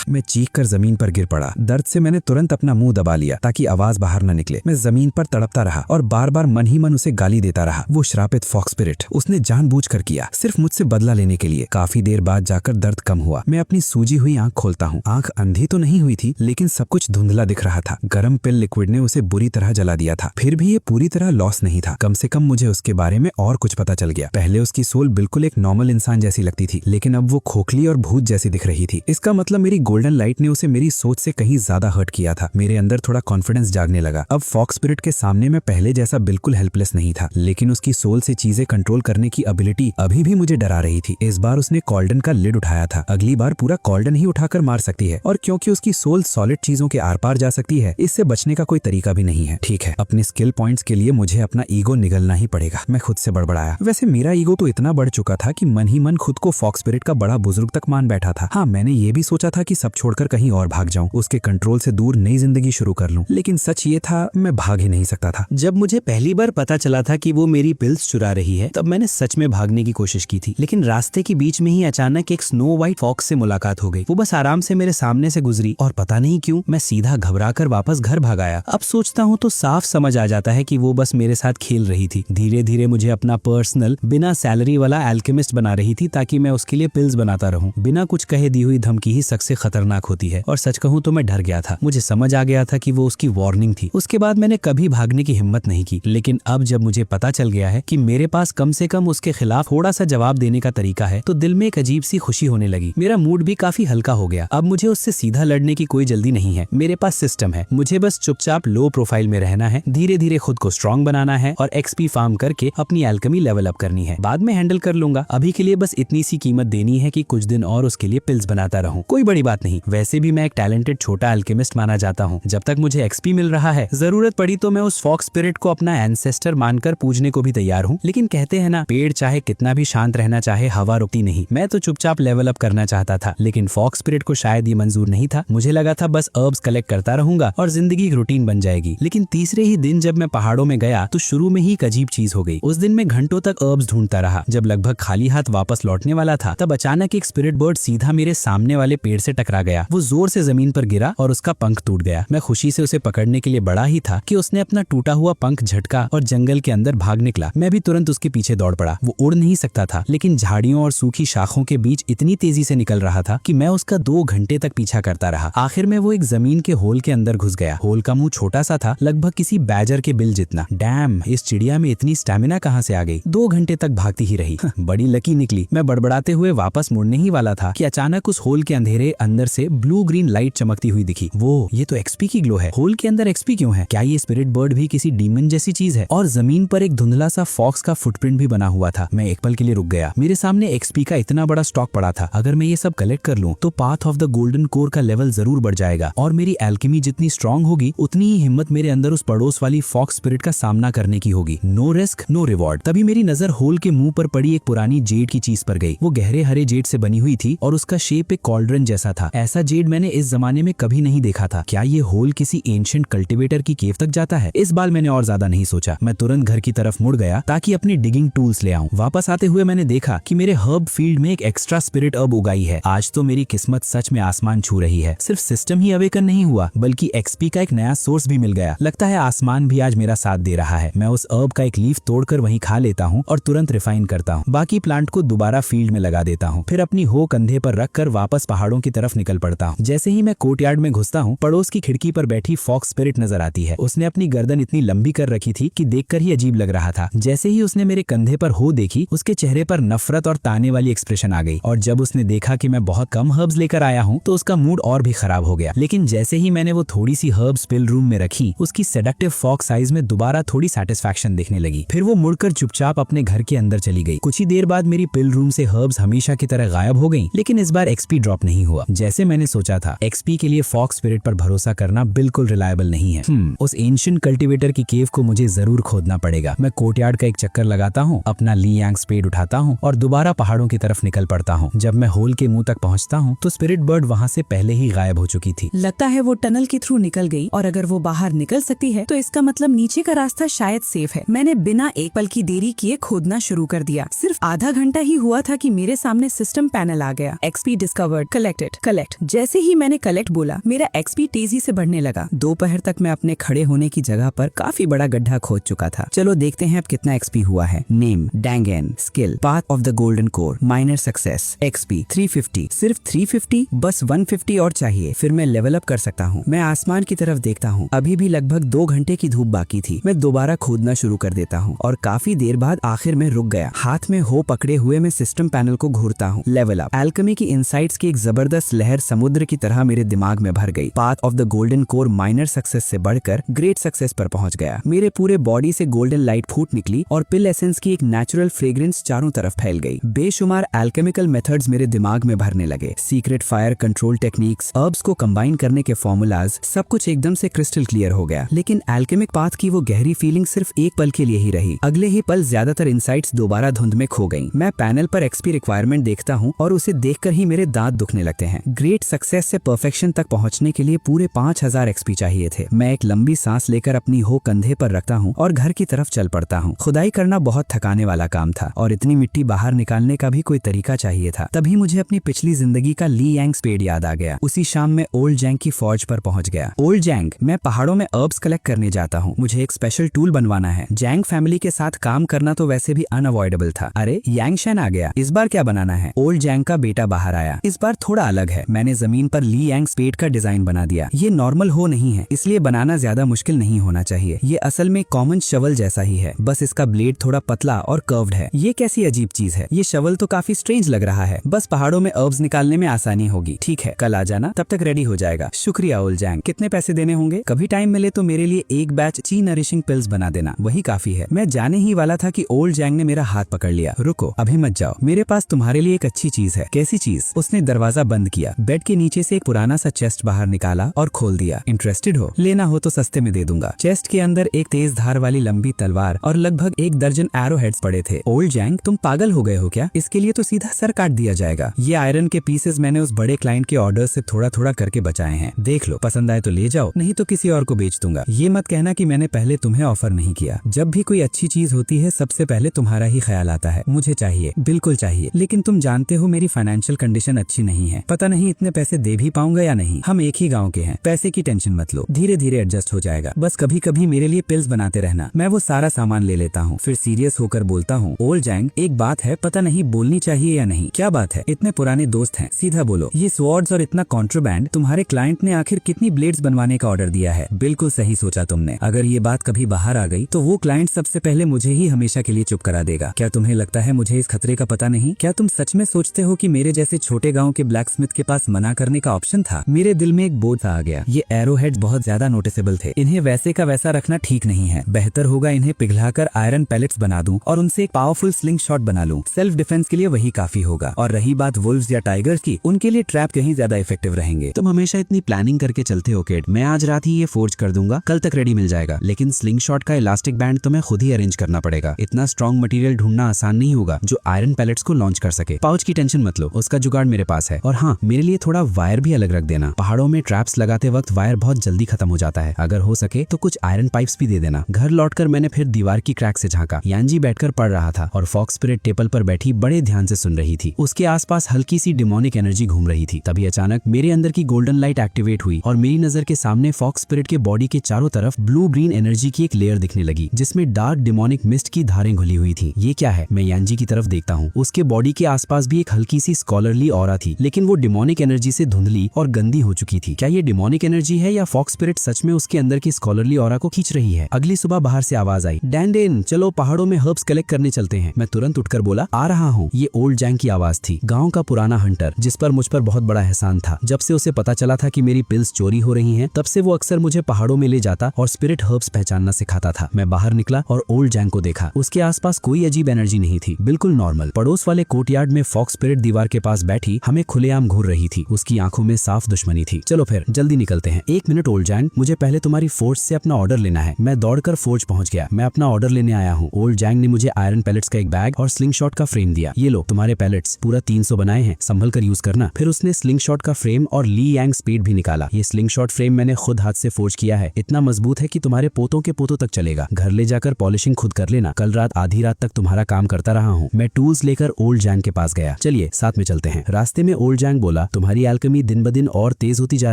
मैं चीख कर जमीन पर गिर पड़ा। दर्द से मैंने तुरंत अपना मुंह दबा लिया ताकि आवाज बाहर न निकले। मैं जमीन पर तड़पता रहा और बार बार मन ही मन उसे गाली देता रहा। वो श्रापित फॉक्स स्पिरिट, उसने जानबूझकर किया, सिर्फ मुझसे बदला लेने के लिए। काफी देर बाद जाकर दर्द कम हुआ। मैं अपनी सूजी हुई आंख खोलता हूँ। आंख अंधी तो नहीं हुई थी, लेकिन सब कुछ धुंधला दिख रहा था। गर्म पिल लिक्विड ने उसे बुरी तरह जला दिया था। फिर भी ये पूरी तरह लॉस नहीं था। कम से कम मुझे उसके बारे में और कुछ पता चल गया। पहले उसकी सोल बिल्कुल एक नॉर्मल इंसान जैसी लगती थी, लेकिन अब वो खोखली और भूत जैसी दिख रही थी। इसका मतलब मेरी गोल्डन लाइट ने उसे मेरी सोच से कहीं ज्यादा हर्ट किया था। मेरे अंदर थोड़ा कॉन्फिडेंस जागने लगा। अब फॉक्स स्पिरिट के सामने मैं पहले जैसा बिल्कुल हेल्पलेस नहीं था, लेकिन उसकी सोल से चीजें कंट्रोल करने की एबिलिटी अभी भी मुझे डरा रही थी। इस बार उसने कॉल्डन का लिड उठाया था। अगली बार पूरा कॉल्डन ही उठाकर मार सकती है, और क्योंकि उसकी सोल सॉलिड चीजों के आर पार जा सकती है, इससे बचने का कोई तरीका भी नहीं है। ठीक है, अपने स्किल पॉइंट्स के लिए मुझे अपना ईगो निगलना ही पड़ेगा। मैं खुद से बड़बड़ाया। वैसे मेरा ईगो तो इतना बढ़ चुका था कि मन ही मन खुद को फॉक्स स्पिरिट का बड़ा बुजुर्ग तक मान बैठा था। हाँ, मैंने ये भी सोचा था कि सब छोड़कर कहीं और भाग जाऊं, उसके कंट्रोल से दूर नई जिंदगी शुरू कर लूं, लेकिन सच ये था मैं भाग ही नहीं सकता था। जब मुझे पहली बार पता चला था कि वो मेरी पिल्स चुरा रही है, तब मैंने सच में भागने की कोशिश की थी, लेकिन रास्ते के बीच में ही अचानक एक स्नो व्हाइट फॉक्स से मुलाकात हो गई। वो बस आराम से मेरे सामने से गुजरी और पता नहीं क्यों मैं सीधा घबराकर वापस घर भाग आया। अब सोचता हूँ तो साफ समझ आ जाता है कि वो बस मेरे साथ खेल रही थी। धीरे धीरे मुझे अपना पर्सनल बिना सैलरी वाला एल्केमिस्ट बना रही थी ताकि मैं उसके लिए पिल्स बनाता रहूं। बिना कुछ कहे दी हुई धमकी ही सबसे खतरनाक होती है, और सच कहूँ तो मैं डर गया था। मुझे समझ आ गया था कि वो उसकी वार्निंग थी। उसके बाद मैंने कभी भागने की हिम्मत नहीं की, लेकिन अब जब मुझे पता चल गया है कि मेरे पास कम से कम उसके खिलाफ थोड़ा सा जवाब देने का तरीका है, तो दिल में एक अजीब सी खुशी होने लगी। मेरा मूड भी काफी हल्का हो गया। अब मुझे उससे सीधा लड़ने की कोई जल्दी नहीं है। मेरे पास सिस्टम है। मुझे बस चुपचाप लो प्रोफाइल में रहना है, धीरे धीरे खुद को स्ट्रॉन्ग बनाना है और एक्सपी फार्म करके अपनी एल्केमी लेवल अप करनी है। बाद में हैंडल कर लूंगा। अभी के लिए बस इतनी सी कीमत देनी है कि कुछ दिन और उसके लिए पिल्स बनाता रहूं। कोई बड़ी बात नहीं। वैसे भी मैं एक टैलेंटेड छोटा एल्केमिस्ट माना जाता हूँ। जब तक मुझे एक्सपी मिल रहा है, जरूरत पड़ी तो मैं उस फॉक्स स्पिरिट को अपना एंसेस्टर मानकर पूजने को भी तैयार हूँ। लेकिन कहते हैं ना, पेड़ चाहे कितना भी शांत रहना चाहे, हवा रुकती नहीं। मैं तो चुपचाप लेवल अप करना चाहता था, लेकिन फॉक्स स्पिरिट को शायद ये मंजूर नहीं था। मुझे लगा था बस हर्ब्स कलेक्ट करता रहूंगा और जिंदगी की रूटीन बन जाएगी। लेकिन तीसरे ही दिन जब मैं पहाड़ों में गया तो शुरू में ही एक अजीब चीज हो गई। उस दिन मैं घंटों तक हर्ब्स ढूंढता रहा। जब लगभग खाली हाथ वापस लौटने वाला था, तब अचानक एक स्पिरिट बर्ड सीधा मेरे सामने वाले पेड़ से टकरा गया। वो जोर से जमीन पर गिरा और उसका पंख टूट गया। मैं खुशी से उसे पकड़ने के लिए बढ़ा ही था कि उसने अपना टूटा हुआ पंख झटका और जंगल के अंदर भाग निकला। मैं भी तुरंत उसके पीछे दौड़ पड़ा। वो उड़ नहीं सकता था, लेकिन झाड़ियों और सूखी शाखों के बीच इतनी तेजी से निकल रहा था कि मैं उसका 2 घंटे तक पीछा करता रहा। आखिर में वो एक जमीन के होल के अंदर घुस गया। होल का मुंह छोटा सा था, लगभग किसी बैजर के बिल जितना। डैम, इस चिड़िया में इतनी स्टैमिना कहाँ से आ गई। 2 घंटे तक भागती ही रही। बड़ी लकी निकली। मैं बड़बड़ाते हुए वापस मुड़ने ही वाला था कि अचानक उस होल के अंधेरे अंदर से ब्लू ग्रीन लाइट चमकती हुई दिखी। वो, ये तो एक्सपी की ग्लो है। होल के अंदर एक्सपी क्यों है? क्या ये स्पिरिट बर्ड भी किसी डीमन जैसी चीज है? और जमीन पर एक धुंधला सा फॉक्स का फुटप्रिंट भी बना हुआ था। मैं एक पल के लिए रुक गया। मेरे सामने एक्सपी का इतना बड़ा स्टॉक पड़ा था। अगर मैं ये सब कलेक्ट कर लूं तो path of the golden core का लेवल जरूर बढ़ जाएगा, और मेरी एल्केमी जितनी स्ट्रांग होगी उतनी ही हिम्मत मेरे अंदर उस पड़ोस वाली फॉक्स स्पिरिट का सामना करने की होगी। No risk no reward. तभी मेरी नजर होल के मुंह पर पड़ी एक पुरानी जेड की चीज पर गई। वो गहरे हरे जेड से बनी हुई थी और उसका शेप एक कॉल्ड्रन जैसा था। ऐसा जेड मैंने इस जमाने में कभी नहीं देखा था। क्या ये होल किसी एंशिएंट कल्टीवेटर की केव तक जाता है? इस बार मैंने और ज्यादा नहीं सोचा। मैं तुरंत घर की तरफ मुड़ गया ताकि अपनी डिगिंग टूल्स ले आऊं। वापस आते हुए मैंने देखा कि मेरे हर्ब फील्ड में एक एक्स्ट्रा स्पिरिट हर्ब उगाई है। आज तो मेरी किस्मत सच में आसमान छू रही है। सिर्फ सिस्टम ही अवेकन नहीं हुआ, बल्कि एक्सपी का एक नया सोर्स भी मिल गया। लगता है आसमान भी आज मेरा साथ दे रहा है। मैं उस हर्ब का एक लीफ तोड़कर वहीं खा लेता हूँ और तुरंत रिफाइन करता हूँ। बाकी प्लांट को दोबारा फील्ड में लगा देता हूँ। फिर अपनी हो कंधे पर रखकर वापस पहाड़ों की तरफ निकल पड़ता हूँ। जैसे ही मैं कोर्टयार्ड में घुसता हूँ, पड़ोस की खिड़की पर बैठी फॉक्स स्पिरिट नजर आती है। उसने अपनी गर्दन इतनी लंबी कर रखी थी कि देखकर ही अजीब लग रहा था। जैसे ही उसने मेरे कंधे पर हो देखी, उसके चेहरे पर नफरत और ताने वाली एक्सप्रेशन आ गई। और जब उसने देखा कि मैं बहुत कम हर्ब्स लेकर आया हूँ, तो उसका मूड और भी खराब हो गया। लेकिन जैसे ही मैंने वो थोड़ी सी हर्ब्स पिल रूम में रखी, उसकी सेडक्टिव फॉक्स आइज में दोबारा थोड़ी सेटिस्फैक्शन दिखने लगी। फिर वो मुड़कर चुपचाप अपने घर के अंदर चली गई। कुछ ही देर बाद मेरी पिल रूम से हर्ब्स हमेशा की तरह गायब हो गई, लेकिन इस बार एक्सपी ड्रॉप नहीं हुआ। जैसे मैंने सोचा था, एक्सपी के लिए फॉक्स स्पिरिट पर भरोसा करना बिल्कुल रिलायबल नहीं है। उस एंशिएंट कल्टीवेटर की केव को मुझे जरूर खोदना पड़ेगा। मैं कोर्टयार्ड का एक चक्कर लगाता हूँ, अपना ली यांग स्पेड उठाता हूँ और दोबारा पहाड़ों की तरफ निकल पड़ता हूँ। जब मैं होल के मुंह तक पहुँचता हूँ तो स्पिरिट बर्ड वहाँ से पहले ही गायब हो चुकी थी। लगता है वो टनल के थ्रू निकल गई, और अगर वो बाहर निकल सकती है तो इसका मतलब नीचे का रास्ता शायद सेफ है। मैंने बिना एक पल की देरी किए खोदना शुरू कर दिया। सिर्फ आधा घंटा ही हुआ था कि मेरे सामने सिस्टम पैनल आ गया। XP discovered, collected, collect. जैसे ही मैंने कलेक्ट बोला, मेरा एक्सपी तेजी से बढ़ने लगा। दोपहर तक मैं अपने खड़े होने की जगह पर काफी बड़ा गड्ढा खोद चुका था। चलो देखते हैं अब कितना एक्सपी हुआ है। नेम डैंगेन, skill path of the golden core, minor success, XP 350। सिर्फ 350, बस 150 और चाहिए, फिर मैं लेवल अप कर सकता हूँ। मैं आसमान की तरफ देखता हूँ, अभी भी लगभग 2 घंटे की धूप बाकी थी। मैं दोबारा खोदना शुरू कर देता हूँ और काफी देर बाद आखिर में रुक गया। हाथ में हो पकड़े हुए मैं सिस्टम पैनल को घूरता हूँ। Level up. एल्केमी की इनसाइट्स की एक जबरदस्त लहर समुद्र की तरह मेरे दिमाग में भर गई। Path of the golden core minor success से बढ़कर ग्रेट सक्सेस पर पहुंच गया। मेरे पूरे बॉडी से गोल्डन लाइट फूट निकली और पिल एसेंस की एक नेचुरल फ्रेग्रेंस चारों तरफ फैल गई। बेशुमार एल्केमिकल मेथड्स मेरे दिमाग में भरने लगे। Secret fire control techniques, herbs को कंबाइन करने के फॉर्मूलाज, सब कुछ एकदम से क्रिस्टल क्लियर हो गया। लेकिन एल्केमिक पाथ की वो गहरी फीलिंग सिर्फ एक पल के लिए ही रही। अगले ही पल ज्यादातर इंसाइट्स दोबारा धुंध में खो गईं। मैं पैनल पर एक्सपी रिक्वायरमेंट देखता हूँ और उसे देखकर ही मेरे दांत दुखने लगते हैं। ग्रेट सक्सेस से परफेक्शन तक पहुंचने के लिए पूरे 5000 एक्सपी चाहिए थे। मैं एक लंबी सांस लेकर अपनी हो कंधे पर रखता हूँ और घर की तरफ चल पड़ता हूँ। खुदाई करना बहुत थकाने वाला काम था और इतनी मिट्टी बाहर निकालने का भी कोई तरीका चाहिए था। तभी मुझे अपनी पिछली जिंदगी का ली यांग स्पेड याद आ गया। उसी शाम में ओल्ड जैंग की फौज पर पहुंच गया। ओल्ड जैंग, मैं पहाड़ों में हर्ब्स कलेक्ट करने जाता हूँ। मुझे एक स्पेशल टूल बनवाना है। जैंग फैमिली के साथ काम करना तो वैसे भी अनअवॉइडेबल था। अरे यांगशेन आ गया, इस बार क्या बनाना है? ओल्ड जैंग का बेटा बाहर आया। इस बार थोड़ा अलग है। मैंने जमीन पर ली यांग स्पेड का डिजाइन बना दिया। ये नॉर्मल हो नहीं है, इसलिए बनाना ज्यादा मुश्किल नहीं होना चाहिए। ये असल में कॉमन शवल जैसा ही है, बस इसका ब्लेड थोड़ा पतला और कर्व्ड है। ये कैसी अजीब चीज है? ये शवल तो काफी स्ट्रेंज लग रहा है। बस पहाड़ों में हर्ब्स निकालने में आसानी होगी। ठीक है, कल आ जाना, तब तक रेडी हो जाएगा। शुक्रिया ओल्ड जैंग। कितने पैसे देने होंगे? कभी टाइम मिले तो मेरे लिए एक बैच ची नरिशिंग पिल्स बना देना, वही काफी है। मैं जाने ही वाला था कि ओल्ड जैंग ने मेरा हाथ पकड़ लिया। रुको, अभी मत जाओ, मेरे पास तुम्हारे लिए एक अच्छी चीज है। कैसी चीज? उसने दरवाजा बंद किया, बेड के नीचे से एक पुराना सा चेस्ट बाहर निकाला और खोल दिया। इंटरेस्टेड हो? लेना हो तो सस्ते में दे दूंगा। चेस्ट के अंदर एक तेज धार वाली लंबी तलवार और लगभग 1 दर्जन एरो हेड्स पड़े थे। ओल्ड जैंग, तुम पागल हो गए हो क्या? इसके लिए तो सीधा सर काट दिया जाएगा। ये आयरन के पीसेस मैंने उस बड़े क्लाइंट के ऑर्डर से थोड़ा थोड़ा करके बचाए हैं। देख लो, पसंद आए तो ले जाओ, नहीं तो किसी और को बेच दूंगा। ये मत कहना कि मैंने पहले तुम्हें ऑफर नहीं किया। जब भी कोई अच्छी चीज होती है सबसे पहले तुम्हारा ही ख्याल आता है। मुझे चाहिए, बिल्कुल चाहिए, लेकिन तुम जानते हो मेरी फाइनेंशियल कंडीशन अच्छी नहीं है। पता नहीं इतने पैसे दे भी पाऊंगा या नहीं। हम एक ही गाँव के हैं, पैसे की टेंशन मत लो, धीरे धीरे एडजस्ट हो जाएगा। बस कभी कभी मेरे लिए पिल्स बनाते रहना, मैं वो सारा सामान ले लेता हूँ। फिर सीरियस होकर बोलता हूँ, ओल्ड जैंग, एक बात है, पता नहीं बोलनी चाहिए या नहीं। क्या बात है? इतने पुराने दोस्त हैं, सीधा बोलो। ये स्वॉर्ड्स और इतना कॉन्ट्राबैंड, तुम्हारे क्लाइंट ने आखिर कितनी ब्लेड्स बनवाने का ऑर्डर दिया है? बिल्कुल सही सोचा तुमने। अगर ये बात कभी बाहर आ गई तो वो क्लाइंट सबसे पहले मुझे ही हमेशा के लिए चुप करा देगा। क्या तुम्हें लगता है मुझे इस खतरे का पता नहीं? क्या तुम सच में सोचते हो कि मेरे जैसे छोटे गांव के ब्लैक स्मिथ के पास मना करने का ऑप्शन था? मेरे दिल में एक बोझ सा आ गया। ये एरो हेड्स बहुत ज्यादा नोटिसेबल थे, इन्हें वैसे का वैसा रखना ठीक नहीं है। बेहतर होगा इन्हें पिघलाकर आयरन पैलेट्स बना दूं और उनसे एक पावरफुल स्लिंग शॉट बना लूं। सेल्फ डिफेंस के लिए वही काफी होगा। और रही बात वुल्व्स या टाइगर्स की, उनके लिए ट्रैप कहीं ज्यादा इफेक्टिव रहेंगे। तुम हमेशा इतनी प्लानिंग करके चलते हो किड। मैं आज रात ही ये फोर्ज कर दूंगा, कल तक रेडी मिल जाएगा। लेकिन स्लिंग शॉट का इलास्टिक बैंड तुम्हें खुद ही अरेंज करना पड़ेगा। इतना स्ट्रॉन्ग मटेरियल ढूंढना आसान नहीं होगा जो आयरन पैलेट्स को लॉन्च कर सके। पाउच की टेंशन मत लो, उसका जुगाड़ मेरे पास है। और हाँ, मेरे लिए थोड़ा वायर भी अलग रख देना। पहाड़ों में ट्रैप्स लगाते वक्त वायर बहुत जल्दी खत्म हो जाता है। अगर हो सके तो कुछ आयरन पाइप्स भी दे देना। घर लौटकर मैंने फिर दीवार की क्रैक से झांका। यांजी बैठकर पढ़ रहा था और फॉक्स स्पिरिट टेबल पर बैठी बड़े ध्यान से सुन रही थी। उसके आसपास हल्की सी डिमोनिक एनर्जी घूम रही थी। तभी अचानक मेरे अंदर की गोल्डन लाइट एक्टिवेट हुई और मेरी नजर के सामने फॉक्स स्पिरिट के बॉडी के चारों तरफ ब्लू ग्रीन एनर्जी की एक लेयर दिखने लगी, जिसमें डार्क डिमोनिक मिस्ट की धारें घुली हुई थी। ये क्या है? मैं यांजी की तरफ देखता हूँ। उसके बॉडी के आसपास भी एक हल्की सी स्कॉलरली ऑरा थी, लेकिन वो डिमोनिक एनर्जी से धुंधली और गंदी हो चुकी थी। क्या ये डिमोनिक एनर्जी है या फॉक्स स्पिरिट सच में उसके अंदर की स्कॉलरली ऑरा को खींच रही है? अगली सुबह बाहर से आवाज आई, डैंडेन, चलो पहाड़ों में हर्ब्स कलेक्ट करने चलते हैं। मैं तुरंत उठकर बोला, आ रहा हूँ। ये ओल्ड जैंग की आवाज थी, गाँव का पुराना हंटर, जिस पर मुझ पर बहुत बड़ा एहसान था। जब से उसे पता चला था कि मेरी पिल्स चोरी हो रही हैं, तब से वो अक्सर मुझे पहाड़ों में ले जाता और स्पिरिट हर्ब्स पहचानना सिखाता था। मैं बाहर निकला और ओल्ड जैंग को देखा। उसके आसपास कोई अजीब एनर्जी नहीं थी, बिल्कुल नॉर्मल। पड़ोस वाले कोर्टयार्ड में फॉक्स स्पिरिट दीवार के पास बैठी हमें खुलेआम घूर रही थी। उसकी आंखों में साफ दुश्मनी थी। चलो फिर जल्दी निकलते हैं। 1 मिनट ओल्ड जैंग, मुझे पहले तुम्हारी फोर्स से से अपना ऑर्डर लेना है। मैं दौड़कर फोर्ज पहुंच गया। मैं अपना ऑर्डर लेने आया हूँ। ओल्ड जैंग ने मुझे आयरन पैलेट्स का एक बैग और स्लिंग शॉट का फ्रेम दिया। ये लो तुम्हारे पैलेट्स, पूरा 300 बनाए हैं, संभल कर यूज करना। फिर उसने स्लिंग शॉट का फ्रेम और ली यांग स्पीड भी निकाला। ये स्लिंग शॉट फ्रेम मैंने खुद हाथ से फोर्ज किया है, इतना मजबूत है कि तुम्हारे पोतों के पोतों तक चलेगा। घर ले जाकर पॉलिशिंग खुद कर लेना। कल रात आधी रात तक तुम्हारा काम करता रहा हूँ। मैं टूल्स लेकर ओल्ड जैंग के पास गया। चलिए साथ में चलते हैं। रास्ते में ओल्ड जैंग बोला, तुम्हारी एल्केमी दिन ब दिन और तेज होती जा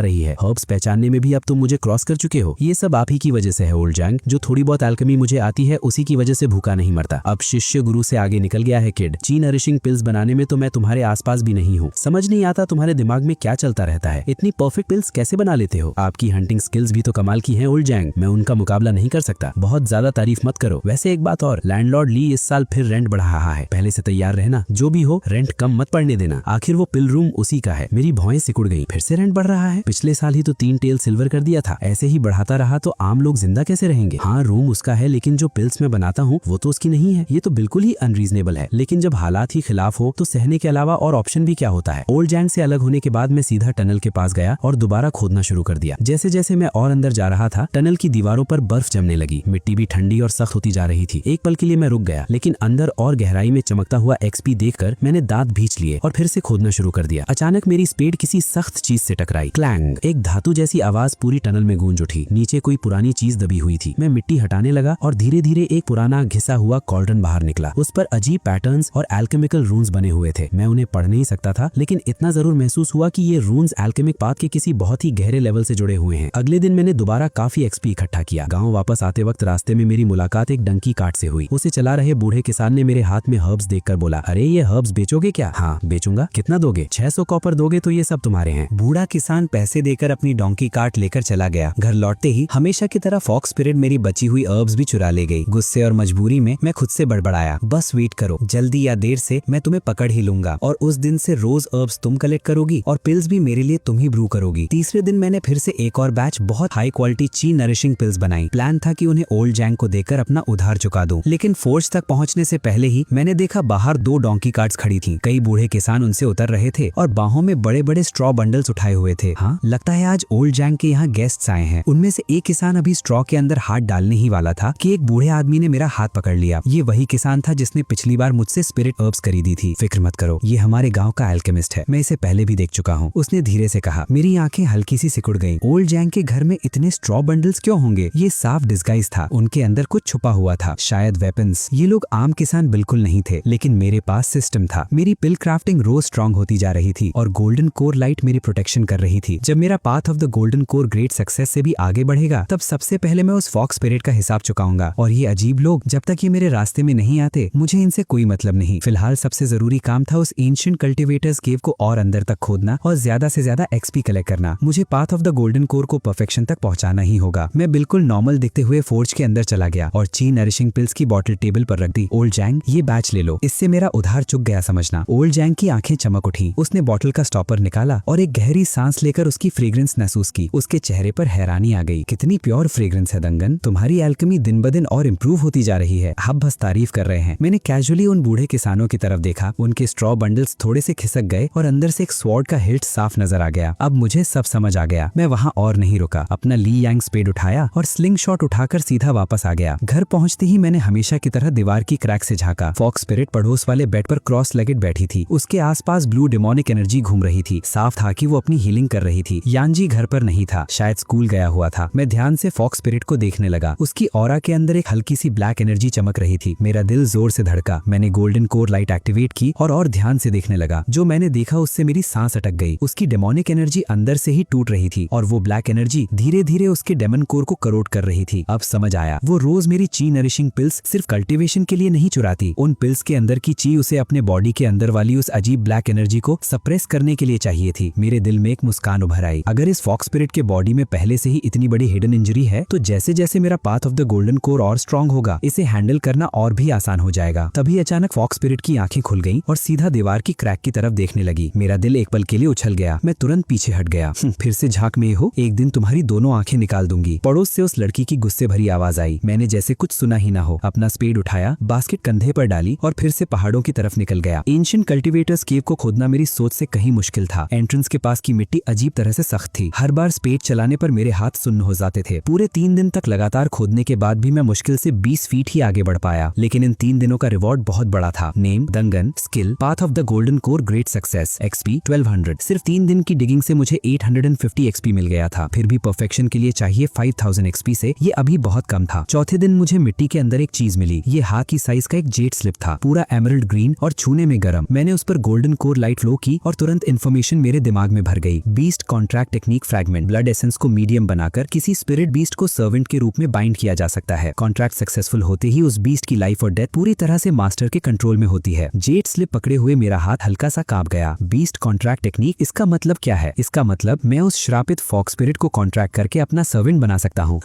रही है। हर्ब्स पहचानने में भी अब तुम मुझे क्रॉस कर चुके हो। ये सब आप ही की वजह से है ओल्ड जैंग। जो थोड़ी बहुत एल्केमी मुझे आती है उसी की वजह से भूखा नहीं मरता। अब शिष्य गुरु से आगे निकल गया है किड। ची नरिशिंग पिल्स बनाने में तो मैं तुम्हारे आसपास भी नहीं हूँ। समझ नहीं आता तुम्हारे दिमाग में क्या चलता रहता है। इतनी परफेक्ट पिल्स कैसे बना लेते हो? आपकी हंटिंग स्किल्स भी तो कमाल की हैं ओल्ड जैंग। मैं उनका मुकाबला नहीं कर सकता। बहुत ज्यादा तारीफ मत करो। वैसे एक बात और, लैंडलॉर्ड ली इस साल फिर रेंट बढ़ा रहा है। पहले से तैयार रहना, जो भी हो रेंट कम मत पड़ने देना। आखिर वो पिल रूम उसी का है। मेरी भौएं सिकुड़ गई। फिर से रेंट बढ़ रहा है? पिछले साल ही तो 3 टेल सिल्वर कर दिया था। ऐसे ही बढ़ाता रहा तो आम लोग जिंदा कैसे रहेंगे? हाँ, रूम उसका है, लेकिन जो पिल्स मैं बनाता हूँ वो तो उसकी नहीं है। ये तो बिल्कुल ही अनरीजनेबल है। लेकिन जब हालात ही खिलाफ हो तो सहने के अलावा और ऑप्शन भी क्या होता है? ओल्ड जैंग से अलग होने के बाद मैं सीधा टनल के पास गया और दोबारा खोदना शुरू कर दिया। जैसे जैसे मैं और अंदर जा रहा था, टनल की दीवारों पर बर्फ जमने लगी। मिट्टी भी ठंडी और सख्त होती जा रही थी। एक पल के लिए मैं रुक गया, लेकिन अंदर और गहराई में चमकता हुआ एक्सपी देखकर मैंने दांत भींच लिए और फिर से खोदना शुरू कर दिया। अचानक मेरी स्पेड किसी सख्त चीज से टकराई। क्लैंग! एक धातु जैसी आवाज पूरी टनल में गूंज उठी। नीचे कोई पुरानी चीज दबी हुई थी। मैं मिट्टी हटाने लगा और धीरे धीरे एक पुराना घिसा हुआ कॉल्ड्रन बाहर निकला। उस पर अजीब पैटर्न्स और एल्केमिकल रून्स बने हुए थे। मैं उन्हें पढ़ नहीं सकता था, लेकिन इतना जरूर महसूस हुआ कि ये रून्स एल्केमिक पाथ के किसी बहुत ही गहरे लेवल से जुड़े हुए हैं। अगले दिन मैंने दोबारा काफी एक्सपी इकट्ठा किया। गांव वापस आते वक्त रास्ते में मेरी मुलाकात एक डंकी कार्ट से हुई। उसे चला रहे बूढ़े किसान ने मेरे हाथ में हर्ब्स देखकर बोला, अरे ये हर्ब्स बेचोगे क्या? हाँ बेचूंगा। कितना दोगे? 600 कॉपर दोगे तो ये सब तुम्हारे हैं। बूढ़ा किसान पैसे देकर अपनी डोंकी कार्ट लेकर चला गया। घर लौटते ही हमेशा की तरह फॉक्स स्पिरिट मेरी बची हुई हर्ब्स भी चुरा ले गई। गुस्से और मजबूरी में मैं खुद से बड़बड़ाया, बस वेट करो, जल्दी या देर से मैं तुम्हें पकड़ ही लूंगा। और उस दिन से रोज हर्ब्स तुम कलेक्ट करोगी और पिल्स भी मेरे लिए तुम ही ब्रू करोगी। तीसरे दिन मैंने फिर से एक और बैच बहुत हाई क्वालिटी ची नरिशिंग पिल्स बनाई। प्लान था कि उन्हें ओल्ड जैंग को देकर अपना उधार चुका दूं। लेकिन फोर्ज तक पहुंचने से पहले ही मैंने देखा बाहर 2 डोंकी कार्ट्स खड़ी थीं। कई बूढ़े किसान उनसे उतर रहे थे और बाहों में बड़े बड़े स्ट्रॉ बंडल्स उठाए हुए थे। हाँ, लगता है आज ओल्ड जैंग के यहाँ गेस्ट्स आए हैं। उनमें से एक किसान अभी स्ट्रॉ के अंदर हाथ डालने ही वाला था कि एक बूढ़े आदमी ने मेरा हाथ पकड़ लिया। ये वही किसान था जिसने पिछली बार मुझसे स्पिरिट हर्ब्स खरीदी थी। फिक्र मत करो, ये हमारे गांव का एल्केमिस्ट है। मैं इसे पहले भी देख चुका हूँ, उसने धीरे से कहा। मेरी आंखें हल्की सी सिकुड़ गईं। ओल्ड जैंग के घर में इतने स्ट्रॉ बंडल्स क्यों होंगे? ये साफ डिस्गाइज था। उनके अंदर कुछ छुपा हुआ था, शायद वेपन्स। ये लोग आम किसान बिल्कुल नहीं थे, लेकिन मेरे पास सिस्टम था। मेरी पिल क्राफ्टिंग रोज स्ट्रॉन्ग होती जा रही थी और गोल्डन कोर लाइट मेरी प्रोटेक्शन कर रही थी। जब मेरा path of the golden core great success से भी आगे बढ़ेगा, तब सबसे पहले मैं उस फॉक्स स्पिरिट का हिसाब चुकाऊंगा। और ये अजीब लोग जब तक ये मेरे रास्ते में नहीं आते, मुझे इनसे कोई मतलब नहीं। फिलहाल सबसे जरूरी काम था उस एंशिएंट कल्टीवेटर्स केव को और अंदर तक खोदना और ज्यादा से ज्यादा एक्सपी कलेक्ट करना। मुझे path of the golden core को परफेक्शन तक पहुंचाना ही होगा। मैं बिल्कुल नॉर्मल दिखते हुए फोर्ज के अंदर चला गया और ची नरिशिंग पिल्स की बॉटल टेबल पर रख दी। ओल्ड जैंग, ये बैच ले लो, इससे मेरा उधार चुक गया समझना। ओल्ड जैंग की आंखें चमक उठी। उसने बॉटल का स्टॉपर निकाला और एक गहरी सांस लेकर उसकी फ्रेग्रेंस महसूस की। उसके चेहरे पर हैरानी आ गई। कितनी प्योर फ्रेग्रेंस है दंगन, तुम्हारी एल्केमी दिन ब दिन और इम्प्रूव होती जा रही है। आप बस तारीफ कर रहे हैं। मैंने कैजुअली उन बूढ़े किसानों की तरफ देखा। उनके स्ट्रॉ बंडल्स थोड़े से खिसक गए और अंदर से एक स्वॉर्ड का हिल्ट साफ नजर आ गया। अब मुझे सब समझ आ गया। मैं वहाँ और नहीं रुका। अपना ली यांग स्पेड उठाया और स्लिंग शॉट उठाकर सीधा वापस आ गया। घर पहुंचते ही मैंने हमेशा की तरह दीवार की क्रैक से झांका। फॉक्स स्पिरिट पड़ोस वाले बेड पर क्रॉस लेगेड बैठी थी। उसके आसपास ब्लू डेमोनिक एनर्जी घूम रही थी। साफ था कि वो अपनी हीलिंग कर रही थी। यांजी घर पर नहीं था, शायद स्कूल गया हुआ था। मैं ध्यान से फॉक्स स्पिरिट को देखने लगा। उसकी ऑरा के अंदर एक हल्की सी ब्लैक एनर्जी चमक रही थी। मेरा दिल जोर से धड़का। मैंने गोल्डन कोर लाइट एक्टिवेट की और ध्यान से देखने लगा। जो मैंने देखा उससे मेरी सांस अटक गई। उसकी डेमोनिक एनर्जी अंदर से ही टूट रही थी और वो ब्लैक एनर्जी धीरे धीरे उसके डेमन कोर को करोड कर रही थी। अब समझ आया, वो रोज मेरी ची नरिशिंग पिल्स सिर्फ कल्टीवेशन के लिए नहीं चुराती। उन पिल्स के अंदर की ची उसे अपने बॉडी के अंदर वाली उस अजीब ब्लैक एनर्जी को सप्रेस करने के लिए चाहिए थी। मेरे दिल में एक मुस्कान उभर आई। अगर इस फॉक्स स्पिरिट के बॉडी में पहले से ही इतनी बड़ी हिडन इंजरी है, तो जैसे जैसे मेरा path of the golden core और स्ट्रॉन्ग होगा, इसे हैंडल करना और भी आसान हो जाएगा। तभी अचानक फॉक्स स्पिरिट की आंखें खुल गईं और सीधा दीवार की क्रैक की तरफ देखने लगी। मेरा दिल एक पल के लिए उछल गया। मैं तुरंत पीछे हट गया। फिर से झांक में हो, एक दिन तुम्हारी दोनों आंखें निकाल दूंगी। पड़ोस से उस लड़की की गुस्से भरी आवाज आई। मैंने जैसे कुछ सुना ही ना हो अपना स्पेड उठाया, बास्केट कंधे पर डाली और फिर से पहाड़ों की तरफ निकल गया। एंशिएंट कल्टीवेटर्स केव को खोदना मेरी सोच से कहीं मुश्किल था। एंट्रेंस के पास की मिट्टी अजीब तरह से सख्त थी। हर बार स्पेड चलाने पर मेरे हाथ सुन्न हो जाते थे। थे। पूरे 3 दिन तक लगातार खोदने के बाद भी मैं मुश्किल से 20 फीट ही आगे बढ़ पाया, लेकिन इन 3 दिनों का रिवॉर्ड बहुत बड़ा था। Name, दंगन, skill, path of the golden core, great success, XP 1200। सिर्फ 3 दिन की डिगिंग से मुझे 850 XP मिल गया था। फिर भी परफेक्शन के लिए चाहिए 5000 XP से ये अभी बहुत कम था। चौथे दिन मुझे मिट्टी के अंदर एक चीज मिली। ये हाथ की साइज का एक जेट स्लिप था, पूरा एमरल्ड ग्रीन और छूने में गर्म। मैंने उस पर गोल्डन कोर लाइट फ्लो की और तुरंत इन्फॉर्मेशन मेरे दिमाग में भर गई। Beast contract technique fragment, blood essence को मीडियम बनाकर किसी स्पिरिट बीस्ट को सर्वेंट के रूप में बाइंड किया जा सकता है। कॉन्ट्रैक्ट सक्सेसफुल होते ही उस बीस्ट की लाइफ और डेथ पूरी तरह से मास्टर के कंट्रोल में होती है। जेट स्लिप पकड़े हुए मेरा हाथ हल्का सा कांप गया। बीस्ट कॉन्ट्रैक्ट टेक्निक, इसका मतलब क्या है? इसका मतलब मैं उस श्रापित फॉक्स स्पिरिट को कॉन्ट्रैक्ट करके अपना सर्वेंट बना सकता हूँ।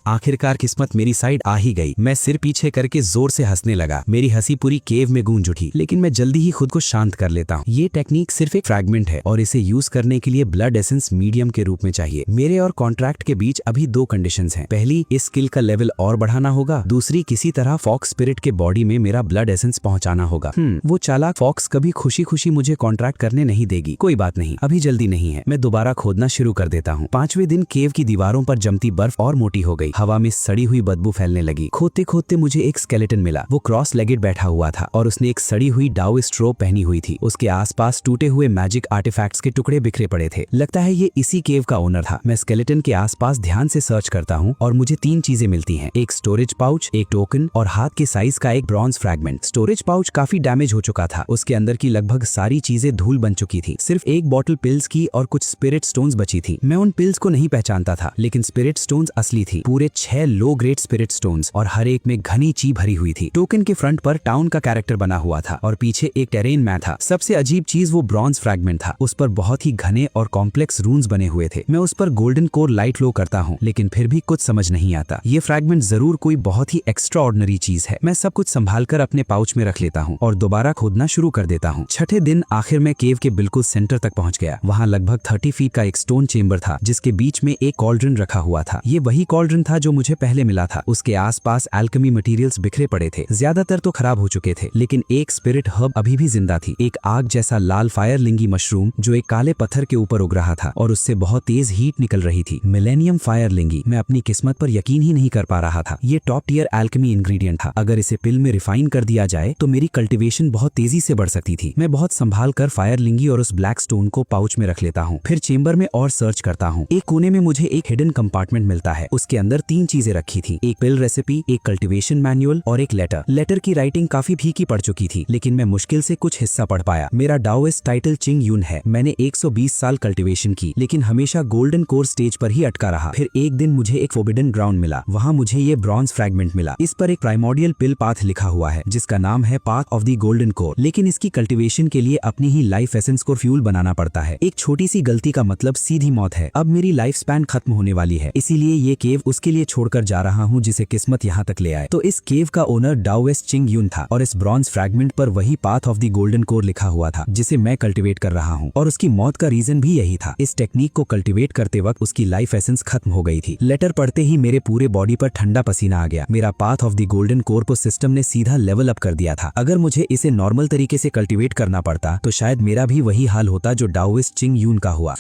आखिरकार किस्मत मेरी साइड आ ही गई। मैं सिर पीछे करके जोर से हंसने लगा। मेरी हंसी पूरी केव में गूंज उठी, लेकिन मैं जल्दी ही खुद को शांत कर लेता हूँ। ये टेक्निक सिर्फ एक फ्रैगमेंट है और इसे यूज करने के लिए ब्लड एसेंस मीडियम के रूप में चाहिए। मेरे और कॉन्ट्रैक्ट के बीच अभी 2 कंडीशंस हैं। पहली, इस स्किल का लेवल और बढ़ाना होगा। दूसरी, किसी तरह फॉक्स स्पिरिट के बॉडी में मेरा ब्लड एसेंस पहुंचाना होगा। वो चालाक फॉक्स कभी खुशी खुशी मुझे कॉन्ट्रैक्ट करने नहीं देगी। कोई बात नहीं, अभी जल्दी नहीं है। मैं दोबारा खोदना शुरू कर देता हूँ। 5वें दिन केव की दीवारों पर जमती बर्फ और मोटी हो गई। हवा में सड़ी हुई बदबू फैलने लगी। खोदते खोदते मुझे एक स्केलेटन मिला। वो क्रॉस लेगेड बैठा हुआ था और उसने एक सड़ी हुई डाओइस्ट रोब पहनी हुई थी। उसके आसपास टूटे हुए मैजिक आर्टिफैक्ट्स के टुकड़े बिखरे पड़े थे। लगता है ये इसी केव का ओनर था। मैं स्केलेटन के आसपास ध्यान से सर्च करता हूँ और मुझे 3 चीजें मिलती हैं। एक स्टोरेज पाउच, एक टोकन और हाथ के साइज का एक ब्रॉन्ज फ्रैगमेंट। स्टोरेज पाउच काफी डैमेज हो चुका था। उसके अंदर की लगभग सारी चीजें धूल बन चुकी थी। सिर्फ एक बॉटल पिल्स की और कुछ स्पिरिट स्टोन्स बची थी। मैं उन पिल्स को नहीं पहचानता था, लेकिन स्पिरिट स्टोन्स असली थी। पूरे 6 लो ग्रेड स्पिरिट स्टोन्स और हर एक में घनी ची भरी हुई थी। टोकन के फ्रंट पर टाउन का कैरेक्टर बना हुआ था और पीछे एक टेरेन मैप था। सबसे अजीब चीज वो ब्रॉन्ज फ्रैगमेंट था। उस पर बहुत ही घने और कॉम्प्लेक्स रून्स बने हुए थे। मैं उस पर गोल्डन कोर लाइट फ्लो करता हूँ, लेकिन फिर भी कुछ समझ नहीं आता। ये फ्रैगमेंट जरूर कोई बहुत ही एक्स्ट्रा ऑर्डिनरी चीज है। मैं सब कुछ संभाल कर अपने पाउच में रख लेता हूँ और दोबारा खोदना शुरू कर देता हूँ। 6ठे दिन आखिर में केव के बिल्कुल सेंटर तक पहुंच गया। वहाँ लगभग 30 फीट का एक स्टोन चेंबर था, जिसके बीच में एक कॉल्ड्रन रखा हुआ था। ये वही कॉल्ड्रन था जो मुझे पहले मिला था। उसके आसपास एल्केमी मटेरियल्स बिखरे पड़े थे। ज्यादातर तो खराब हो चुके थे, लेकिन एक स्पिरिट हर्ब अभी भी जिंदा थी। एक आग जैसा लाल फायर लिंगी मशरूम जो एक काले पत्थर के ऊपर उग रहा था और उससे बहुत तेज हीट निकल रही थी। मिलेनियम फायर लिंगी। मैं अपनी किस्मत पर यकीन ही नहीं कर पा रहा था। ये टॉप टियर एल्केमी इंग्रेडिएंट था। अगर इसे पिल में रिफाइन कर दिया जाए तो मेरी कल्टीवेशन बहुत तेजी से बढ़ सकती थी। मैं बहुत संभाल कर फायर लिंगी और उस ब्लैक स्टोन को पाउच में रख लेता हूँ। फिर चेंबर में और सर्च करता हूँ। एक कोने में मुझे एक हिडन कंपार्टमेंट मिलता है। उसके अंदर 3 चीजें रखी थी, एक पिल रेसिपी, एक कल्टीवेशन मैनुअल और एक लेटर। लेटर की राइटिंग काफी फीकी पड़ चुकी थी, लेकिन मैं मुश्किल से कुछ हिस्सा पढ़ पाया। मेरा डाओइस्ट टाइटल चिंग यून है। मैंने 120 साल कल्टीवेशन की, लेकिन हमेशा गोल्डन कोर स्टेज पर ही अटका रहा। फिर एक दिन मुझे एक फोरबिडन ग्राउंड मिला। वहाँ मुझे ये ब्रॉन्ज फ्रैगमेंट मिला। इस पर एक प्राइमोर्डियल पिल पाथ लिखा हुआ है, जिसका नाम है path of the golden core. लेकिन इसकी कल्टीवेशन के लिए अपनी ही लाइफ एसेंस को फ्यूल बनाना पड़ता है। एक छोटी सी गलती का मतलब सीधी मौत है। अब मेरी लाइफ स्पैन खत्म होने वाली है, इसीलिए ये केव उसके लिए छोड़कर जा रहा हूँ जिसे किस्मत यहाँ तक ले आए। तो इस केव का ओनर डाओइस्ट चिंग यून था और इस ब्रॉन्ज फ्रैगमेंट पर वही path of the golden core लिखा हुआ था जिसे मैं कल्टीवेट कर रहा हूँ। और उसकी मौत का रीजन भी यही था। इस टेक्निक को कल्टीवेट करते वक्त उसकी लाइफ एसेंस खत्म हो गई थी। लेटर पढ़ते ही मेरे पूरे बॉडी पर ठंडा पसीना आ गया। मेरा path of the golden core को सिस्टम ने सीधा लेवल अप कर दिया था। अगर मुझे इसे नॉर्मल तरीके से कल्टीवेट करना पड़ता तो शायद मेरा भी वही हाल होता जो डाओइस्ट चिंग यून का हुआ।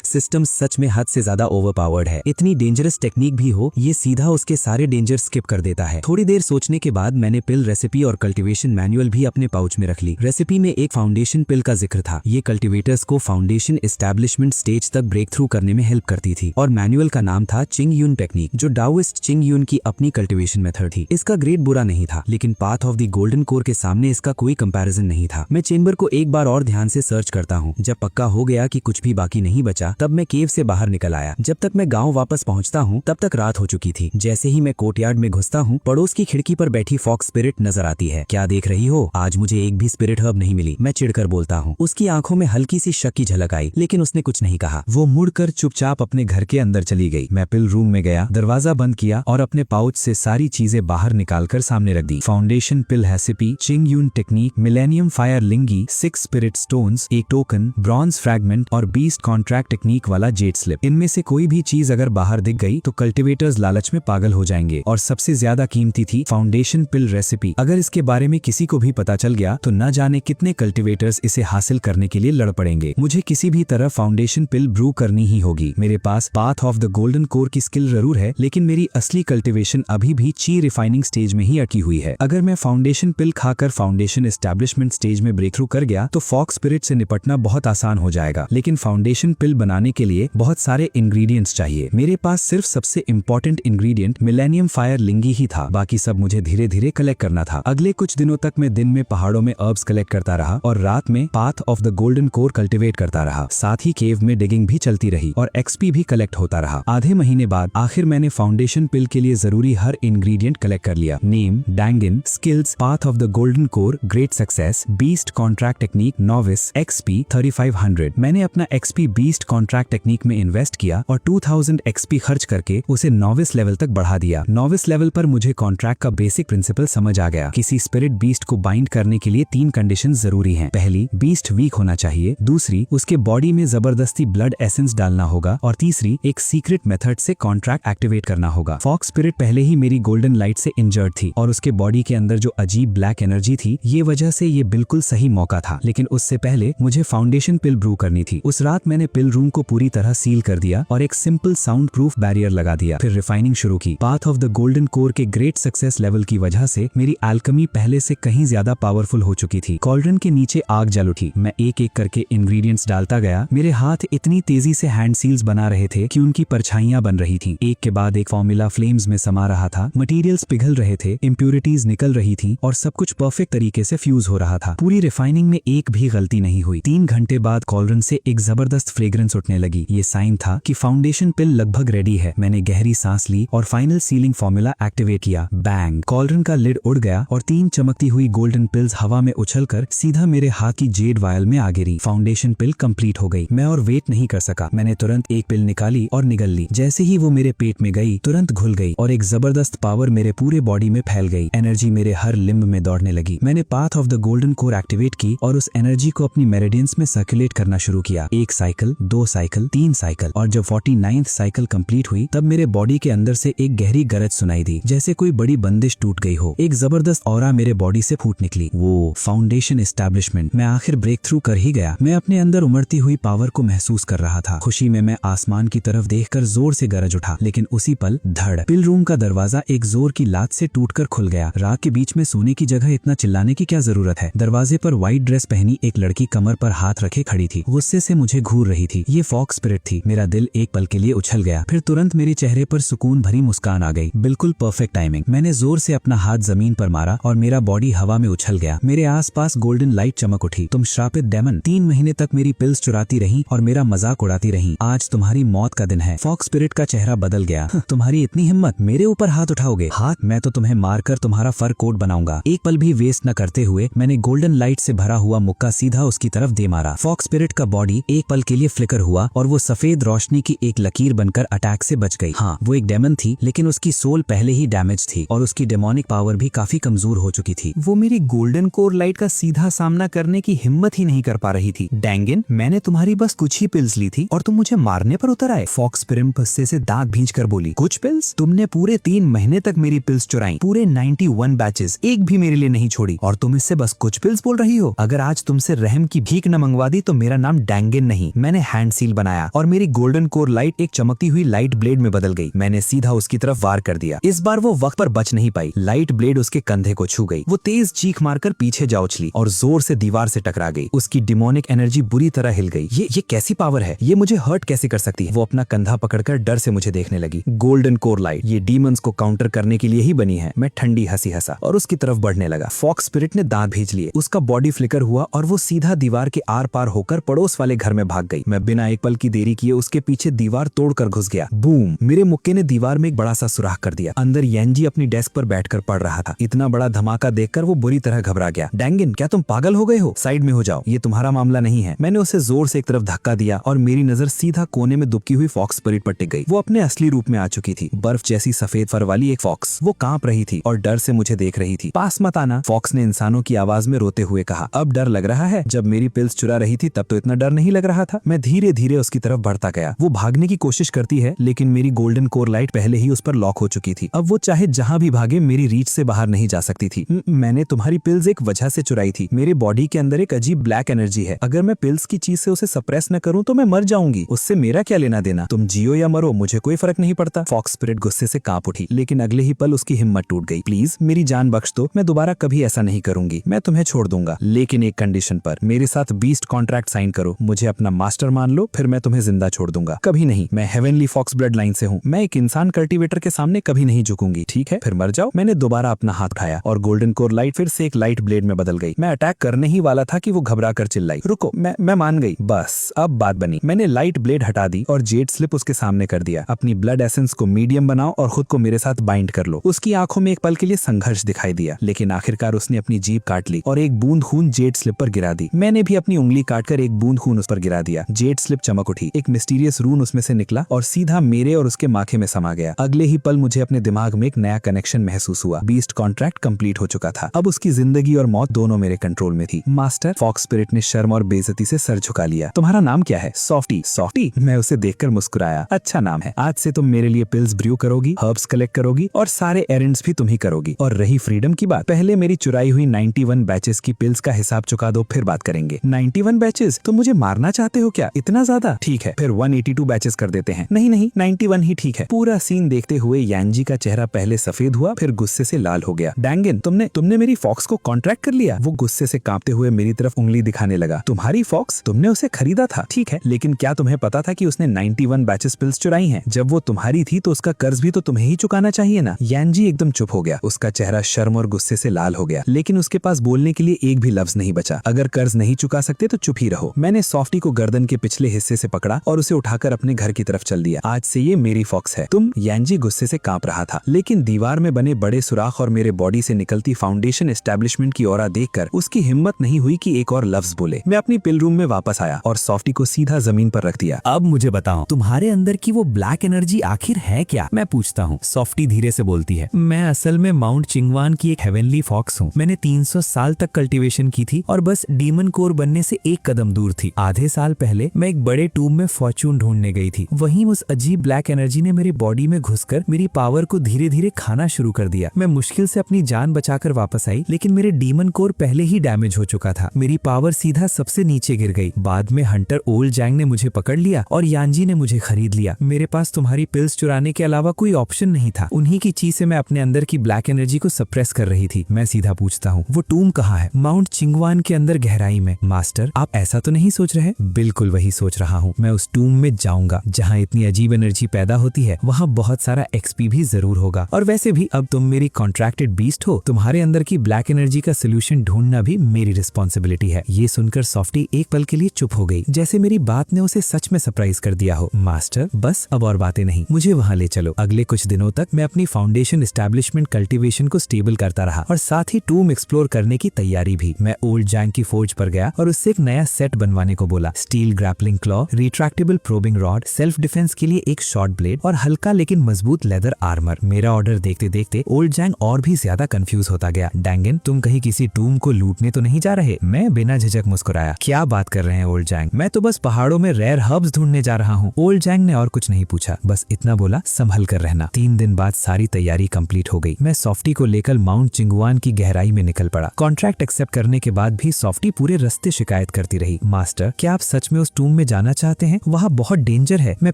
सिस्टम सच में हद से ज्यादा ओवरपावर्ड है। इतनी डेंजरस टेक्निक भी हो, ये सीधा उसके सारे डेंजर स्किप कर देता है। थोड़ी देर सोचने के बाद मैंने पिल रेसिपी और कल्टीवेशन मैनुअल भी अपने पाउच में रख ली। रेसिपी में एक फाउंडेशन पिल का जिक्र था। ये कल्टीवेटर्स को फाउंडेशन एस्टैब्लिशमेंट स्टेज तक ब्रेक थ्रू करने में हेल्प करती थी। और मैनुअल का नाम था चिंग यून टेक्निक, जो डाओइस्ट चिंग यून की अपनी कल्टीवेशन मेथड थी। इसका ग्रेड बुरा नहीं था, लेकिन path of the golden core के सामने इसका कोई कंपैरिजन नहीं था। मैं चेंबर को एक बार और ध्यान से सर्च करता हूँ। जब पक्का हो गया कि कुछ भी बाकी नहीं बचा, तब मैं केव से बाहर निकल आया। जब तक मैं गांव वापस पहुंचता हूँ तब तक रात हो चुकी थी। जैसे ही मैं कोर्टयार्ड में घुसता हूँ, पड़ोस की खिड़की पर बैठी फॉक्स स्पिरिट नजर आती है। क्या देख रही हो? आज मुझे एक भी स्पिरिट हर्ब नहीं मिली। मैं चिढ़कर बोलता हूँ। उसकी आंखों में हल्की सी शक की झलक आई, लेकिन उसने कुछ नहीं कहा। वो मुड़कर चुपचाप अपने घर के अंदर चली गई। मैं पिल रूम में गया, दरवाजा बंद किया और अपने पाउच से सारी चीजें बाहर निकालकर सामने रख दी। फाउंडेशन पिल रेसिपी, चिंग यून टेक्निक, मिलेनियम फायर लिंगी, 6 स्पिरिट स्टोन्स, एक टोकन, ब्रॉन्ज फ्रैगमेंट और बीस्ट कॉन्ट्रैक्ट टेक्निक वाला जेट स्लिप। इनमें से कोई भी चीज अगर बाहर दिख गई तो कल्टीवेटर्स लालच में पागल हो जाएंगे। और सबसे ज्यादा कीमती थी फाउंडेशन पिल रेसिपी। अगर इसके बारे में किसी को भी पता चल गया तो न जाने कितने कल्टीवेटर्स इसे हासिल करने के लिए लड़ पड़ेंगे। मुझे किसी भी तरह फाउंडेशन पिल ब्रू करनी ही होगी। मेरे पास path of the golden core की स्किल जरूर है, लेकिन मेरी असली कल्टीवेशन अभी भी ची रिफाइनिंग स्टेज में ही अटकी हुई है। अगर मैं फाउंडेशन पिल खाकर फाउंडेशन एस्टैब्लिशमेंट स्टेज में ब्रेक थ्रू कर गया तो फॉक्स स्पिरिट से निपटना बहुत आसान हो जाएगा, लेकिन फाउंडेशन पिल बनाने के लिए बहुत सारे इंग्रेडिएंट्स चाहिए। मेरे पास सिर्फ सबसे इंपॉर्टेंट इंग्रेडिएंट मिलेनियम फायर लिंगी ही था, बाकी सब मुझे धीरे धीरे कलेक्ट करना था। अगले कुछ दिनों तक मैं दिन में पहाड़ों में हर्ब्स कलेक्ट करता रहा और रात में path of the golden core cultivate करता रहा। साथ ही केव में डिगिंग भी चलती रही और एक्सपी भी कलेक्ट होता रहा। आधे महीने बाद आखिर मैंने फाउंडेशन पिल के लिए जरूरी हर इंग्रेडिएंट कलेक्ट कर लिया। नेम, डैंगिन, skills, path of the golden core, great success, beast contract technique, novice, XP 3500। मैंने अपना एक्सपी बीस्ट कॉन्ट्रैक्ट टेक्निक में इन्वेस्ट किया और 2000 एक्सपी खर्च करके उसे नोविस लेवल तक बढ़ा दिया। नोविस लेवल पर मुझे कॉन्ट्रैक्ट का बेसिक प्रिंसिपल समझ आ गया। किसी स्पिरिट बीस्ट को बाइंड करने के लिए 3 कंडीशन जरूरी हैं। पहली, बीस्ट वीक होना चाहिए। दूसरी, उसके बॉडी में जबरदस्ती ब्लड एसेंस डालना होगा। और तीसरी, एक सीक्रेट मेथड से कॉन्ट्रैक्ट एक्टिवेट करना होगा। फॉक्स स्पिरिट पहले ही मेरी गोल्डन लाइट से इंजर्ड थी और उसके बॉडी के अंदर जो अजीब ब्लैक एनर्जी थी, ये वजह से ये बिल्कुल सही मौका था। लेकिन उससे पहले मुझे फाउंडेशन पिल ब्रू करनी थी। उस रात मैंने पिल रूम को पूरी तरह सील कर दिया और एक सिंपल साउंड प्रूफ बैरियर लगा दिया। फिर रिफाइनिंग शुरू की। Path of the golden core के ग्रेट सक्सेस लेवल की वजह से मेरी एल्केमी पहले से कहीं ज्यादा पावरफुल हो चुकी थी। कॉल्ड्रन के नीचे आग जल उठी। मैं एक एक करके इंग्रेडिएंट्स डालता गया। मेरे हाथ इतनी तेजी से हैंड सील्स बना रहे थे कि उनकी परछाइयां बन रही थीं। एक के बाद एक फॉर्मूला फ्लेम्स में समा रहा था। मटेरियल्स पिघल रहे थे, इंप्यूरिटीज निकल रही थी और सब कुछ परफेक्ट तरीके से फ्यूज हो रहा था। पूरी रिफाइनिंग में एक भी गलती नहीं हुई। 3 घंटे बाद कॉल्ड्रन से एक जबरदस्त फ्रेग्रेंस उठने लगी। ये साइन था कि फाउंडेशन पिल लगभग रेडी है। मैंने गहरी सांस ली और फाइनल सीलिंग फॉर्मूला एक्टिवेट किया। बैंग! कॉल्ड्रन का लिड उड़ गया और 3 चमकती हुई गोल्डन पिल्स हवा में उछलकर सीधा मेरे हाथ की जेड वायल में आ गिरी। फाउंडेशन पिल कंप्लीट हो गई। मैं और वेट नहीं कर सका। मैंने तुरंत एक पिल निकाली और निगल ली। जैसे ही वो मेरे पेट में गई, तुरंत घुल गई और एक जबरदस्त पावर मेरे पूरे बॉडी में फैल गई। एनर्जी मेरे हर लिम्ब में दौड़ने लगी। मैंने path of the golden core activate की और उस एनर्जी को अपनी मेरिडियंस में सर्कुलेट करना शुरू किया। 1 साइकिल, 2 साइकिल, 3 साइकिल और जब 49th साइकिल कंप्लीट हुई तब मेरे बॉडी के अंदर से एक गहरी गरज सुनाई दी, जैसे कोई बड़ी बंदिश टूट गई हो। एक जबरदस्त ऑरा मेरे बॉडी से फूट निकली। वो फाउंडेशन एस्टैब्लिशमेंट। मैं आखिर ब्रेक थ्रू कर ही गया। मैं अपने अंदर उमड़ती हुई पावर को महसूस कर रहा था। खुशी में मैं आसमान की तरफ देखकर जोर से गरज उठा, लेकिन उसी पल धड़! पिल रूम का दरवाजा एक जोर की लात से टूटकर खुल गया। रात के बीच में सोने की जगह इतना चिल्लाने की क्या जरूरत है। दरवाजे पर व्हाइट ड्रेस पहनी एक लड़की कमर पर हाथ रखे खड़ी थी। गुस्से से मुझे घूर रही थी। ये फॉक्स स्पिरिट थी। मेरा दिल एक पल के लिए उछल गया, फिर तुरंत मेरे चेहरे पर सुकून भरी मुस्कान आ गई। बिल्कुल परफेक्ट टाइमिंग। मैंने जोर से अपना हाथ जमीन पर मारा और मेरा बॉडी हवा में उछल गया। मेरे आसपास गोल्डन लाइट चमक उठी। तुम श्रापित डेमन, 3 महीने तक मेरी पिल्स चुराती रही और मेरा मजाक उड़ाती रही। आज तुम्हारी मौत का दिन है। फॉक्स स्पिरिट का चेहरा बदल गया। तुम्हारी इतनी हिम्मत, मेरे ऊपर हाथ उठाओगे? हाथ? मैं तो तुम्हें मारकर तुम्हारा फर कोट बनाऊंगा। एक पल भी वेस्ट न करते हुए मैंने गोल्डन लाइट से भरा हुआ मुक्का सीधा उसकी तरफ दे मारा। फॉक्स स्पिरिट का बॉडी एक पल के लिए फ्लिकर हुआ और वो सफेद रोशनी की एक लकीर बनकर अटैक से बच गई। हाँ, वो एक डेमन थी, लेकिन उसकी सोल पहले ही डैमेज थी और उसकी डेमोनिक पावर भी काफी कमजोर हो चुकी थी। वो मेरी गोल्डन कोर लाइट का सीधा सामना करने की हिम्मत ही नहीं कर पा रही थी। डैंगिन, मैंने तुम्हारी बस कुछ ही पिल्स ली थी और तुम मुझे मारने पर उतर आए। फॉक्स स्पिरिट गुस्से से दांत भींच कर बोली, कुछ पिल्स? तुमने पूरे 3 महीने तक मेरी पिल्स चुराई, पूरे 91 बैचेस, एक भी मेरे लिए नहीं छोड़ी, और तुम इससे बस कुछ पिल्स बोल रही हो। अगर आज तुमसे रहम की भीख न मंगवा दी तो मेरा नाम डैंगिन नहीं। मैंने हैंड सील बनाया और मेरी गोल्डन कोर लाइट एक चमकती हुई लाइट ब्लेड में बदल गई। मैंने सीधा उसकी तरफ वार कर दिया। इस बार वो वक्त पर बच नहीं पाई। लाइट ब्लेड उसके कंधे को छू गई। वो तेज चीख मारकर पीछे जा उछली और जोर से दीवार से टकरा गई। उसकी डिमोनिक एनर्जी बुरी तरह हिल गई। ये कैसी पावर है? ये मुझे हर्ट कैसे कर सकती है? वो अपना कंधा पकड़कर डर से मुझे देखने लगी। गोल्डन कोर लाइट ये डीमंस को काउंटर करने के लिए ही बनी है। मैं ठंडी हंसी हंसा और उसकी तरफ बढ़ने लगा। फॉक्स स्पिरिट ने दांत भींच लिए। उसका बॉडी फ्लिकर हुआ और वो सीधा दीवार के आर पार होकर पड़ोस वाले घर में भाग गई। मैं बिना एक पल की देरी किए उसके पीछे दीवार तोड़कर घुस गया। बूम! मेरे मुक्के ने दीवार में एक बड़ा सा सुराख कर दिया। अंदर येंजी अपनी डेस्क पर बैठकर पढ़ रहा था। इतना बड़ा धमाका देखकर वो बुरी तरह घबरा गया। डैंगिन, क्या तुम पागल हो गए हो? साइड में हो जाओ, ये तुम्हारा मामला नहीं है। मैंने उसे जोर से एक तरफ धक्का दिया और मेरी नजर सीधा कोने में दुबकी हुई फॉक्स स्पिरिट पर टिक गई। वो अपने असली रूप में आ चुकी थी। बर्फ जैसी सफेद फर वाली एक फॉक्स। वो कांप रही थी और डर से मुझे देख रही थी। पास मत आना, फॉक्स ने इंसानों की आवाज में रोते हुए कहा। अब डर लग रहा है? जब मेरी पिल्स चुरा रही थी तब तो इतना डर नहीं लग रहा था। मैं धीरे धीरे उसकी तरफ बढ़ता गया। वो भागने की कोशिश करती है, लेकिन मेरी गोल्डन कोर लाइट पहले ही उस पर लॉक हो चुकी थी। अब वो चाहे जहां भी भागे मेरी रीच से बाहर नहीं जा सकती थी। मैंने तुम्हारी पिल्स एक वजह से चुराई थी। मेरे बॉडी के अंदर एक अजीब ब्लैक एनर्जी है। अगर मैं पिल्स की चीज से उसे सप्रेस न करूं तो मैं मर जाऊंगी। उससे मेरा क्या लेना देना? तुम जियो या मरो मुझे कोई फर्क नहीं पड़ता। फॉक्स स्पिरिट गुस्से से कांप उठी, लेकिन अगले ही पल उसकी हिम्मत टूट गई। प्लीज मेरी जान बख्श दो, मैं दोबारा कभी ऐसा नहीं करूंगी, मैं तुम्हें छोड़ दूंगा, लेकिन एक कंडीशन पर, मेरे साथ बीस्ट कॉन्ट्रैक्ट साइन करो, मुझे अपना मास्टर मान लो, फिर मैं तुम्हें जिंदा छोड़ दूंगा। कभी नहीं, मैं हेवनली फॉक्स ब्लड लाइन से हूँ, मैं एक इंसान कल्टीवेटर के सामने कभी नहीं झुकूंगी, ठीक है? फिर मर जाओ। मैंने दोबारा अपना हाथ उठाया और गोल्डन कोर लाइट फिर से एक लाइट ब्लेड में बदल गई। मैं अटैक करने ही वाला था कि वो घबरा कर चिल्लाई, रुको, मैं मान गई। बस अब बात बनी। मैंने लाइट ब्लेड हटा दी और जेड स्लिप उसके सामने कर दिया। अपनी ब्लड एसेंस को मीडियम बनाओ और खुद को मेरे साथ बाइंड कर लो। उसकी आंखों में एक पल के लिए संघर्ष दिखाई दिया, लेकिन आखिरकार उसने अपनी जीभ काट ली और एक बूंद खून जेड स्लिप पर गिरा दी। मैंने भी अपनी उंगली काटकर एक बूंद खून उस पर गिरा दिया। जेड स्लिप चमक उठी, एक मिस्टीरियस रून उसमें से निकला और सीधा मेरे और उसके माथे में समा गया। अगले ही पल मुझे अपने दिमाग में एक नया कनेक्शन महसूस हुआ। बीस्ट कॉन्ट्रैक्ट कंप्लीट हो चुका था। अब उसकी जिंदगी और मौत दोनों मेरे कंट्रोल में थी। मास्टर, फॉक्स स्पिरिट ने शर्म और बेइज्जती से सर झुका लिया। तुम्हारा नाम क्या है? सॉफ्टी। सॉफ्टी? मैं उसे देखकर मुस्कुराया। अच्छा नाम है। आज से तुम मेरे लिए पिल्स ब्रू करोगी, हर्ब्स कलेक्ट करोगी और सारे एरेंड्स भी तुम ही करोगी। और रही फ्रीडम की बात, पहले मेरी चुराई हुई 91 बैचेस की पिल्स का हिसाब चुका दो, फिर बात करेंगे। 91 बैचेस? तुम मुझे मारना चाहते हो क्या? इतना ज्यादा? ठीक है, फिर 182 बैचेस कर देते हैं। नहीं नहीं, 91 ही ठीक है। पूरा सीन देखते हुए यांजी का चेहरा पहले सफेद हुआ, फिर गुस्से से लाल हो गया। डैंगन, तुमने मेरी फॉक्स को कॉन्ट्रैक्ट कर लिया? वो गुस्से से कांपते हुए मेरी तरफ उंगली दिखाने लगा। तुम्हारी फॉक्स? तुमने उसे खरीदा था, ठीक है, लेकिन क्या तुम्हें पता था कि उसने 91 बैचेस पिल्स चुराई हैं? जब वो तुम्हारी थी तो उसका कर्ज भी तो तुम्हें ही चुकाना चाहिए ना। यांजी एकदम चुप हो गया। उसका चेहरा शर्म और गुस्से से लाल हो गया, लेकिन उसके पास बोलने के लिए एक भी लफ्ज नहीं बचा। अगर कर्ज नहीं चुका सकते तो चुप ही रहो। मैंने सॉफ्टी को गर्दन के पिछले हिस्से से पकड़ा और उसे उठाकर अपने घर की तरफ चल दिया। आज से ये मेरी फॉक्स है। तुम? यांजी गुस्से से कांप रहा था, लेकिन दीवार में बने बड़े सुराख और मेरे बॉडी से निकलती फाउंडेशन एस्टेब्लिशमेंट की ऑरा देखकर उसकी हिम्मत नहीं हुई कि एक और लफ्ज बोले। मैं अपनी पिल रूम में वापस आया और सॉफ्टी को सीधा जमीन पर रख दिया। अब मुझे बताओ, तुम्हारे अंदर की वो ब्लैक एनर्जी आखिर है क्या? मैं पूछता हूँ। सॉफ्टी धीरे से बोलती है, मैं असल में माउंट चिंगवान की एक हेवनली फॉक्स हूँ। मैंने 300 साल तक कल्टीवेशन की थी और बस डीमन कोर बनने से एक कदम दूर थी। आधे साल पहले मैं एक बड़े टूब में फॉर्चून ढूंढने गई थी। वहीं उस अजीब ब्लैक एनर्जी ने मेरी बॉडी में घुसकर मेरी पावर को धीरे धीरे खाना शुरू कर दिया। मैं मुश्किल से अपनी जान बचाकर वापस आई, लेकिन मेरे डीमन कोर पहले ही डैमेज हो चुका था। मेरी पावर सीधा सबसे नीचे गिर गई। बाद में हंटर ओल्ड जैंग ने मुझे पकड़ लिया और यांजी ने मुझे खरीद लिया। मेरे पास तुम्हारी पिल्स चुराने के अलावा कोई ऑप्शन नहीं था। उन्हीं की चीज से मैं अपने अंदर की ब्लैक एनर्जी को सप्रेस कर रही थी। मैं सीधा पूछता हूँ, वो टूम कहाँ है? माउंट चिंगवान के अंदर गहराई में। मास्टर, आप ऐसा तो नहीं सोच रहे? बिल्कुल वही सोच रहा हूँ। मैं उस टूम में जाऊंगा जहाँ इतनी अजीब एनर्जी पैदा होती है। वहाँ बहुत सारा एक्सपी भी जरूर होगा। और वैसे भी अब तुम मेरी कॉन्ट्रैक्टेड बीस्ट हो, तुम्हारे अंदर की ब्लैक एनर्जी का सोल्यूशन ढूंढना भी मेरी रिस्पॉन्सिबिलिटी है। ये सुनकर सॉफ्टी एक पल के लिए चुप हो गई, जैसे मेरी बात ने उसे सच में सरप्राइज कर दिया हो। मास्टर, बस अब और बातें नहीं, मुझे वहाँ ले चलो। अगले कुछ दिनों तक मैं अपनी फाउंडेशन एस्टेब्लिशमेंट कल्टीवेशन को स्टेबल करता रहा और साथ ही टूम एक्सप्लोर करने की तैयारी भी। मैं ओल्ड जैंग की फोर्ज पर गया और उससे एक नया सेट बनवाने को बोला। Steel grappling claw, retractable probing rod, self defence के लिए एक शॉर्ट ब्लेड और हल्का लेकिन मजबूत लेदर आर्मर। मेरा ऑर्डर देखते देखते ओल्ड जैंग और भी ज्यादा कंफ्यूज होता गया। डैंगन, तुम कहीं किसी टूम को लूटने तो नहीं जा रहे? मैं बिना झिझक मुस्कुराया। क्या बात कर रहे हैं ओल्ड जैंग, मैं तो बस पहाड़ों में रेयर हर्ब्स ढूंढने जा रहा हूँ। ओल्ड जैंग ने और कुछ नहीं पूछा, बस इतना बोला, संभल कर रहना। 3 दिन बाद सारी तैयारी कंप्लीट हो गई। मैं सॉफ्टी को लेकर माउंट चिंगवान की गहराई में निकल पड़ा। कॉन्ट्रैक्ट एक्सेप्ट करने के बाद भी सॉफ्टी पूरे रास्ते शिकायत करती रही। मास्टर, क्या आप सच में उस टूम में जाना चाहते हैं? वहाँ बहुत डेंजर है। मैं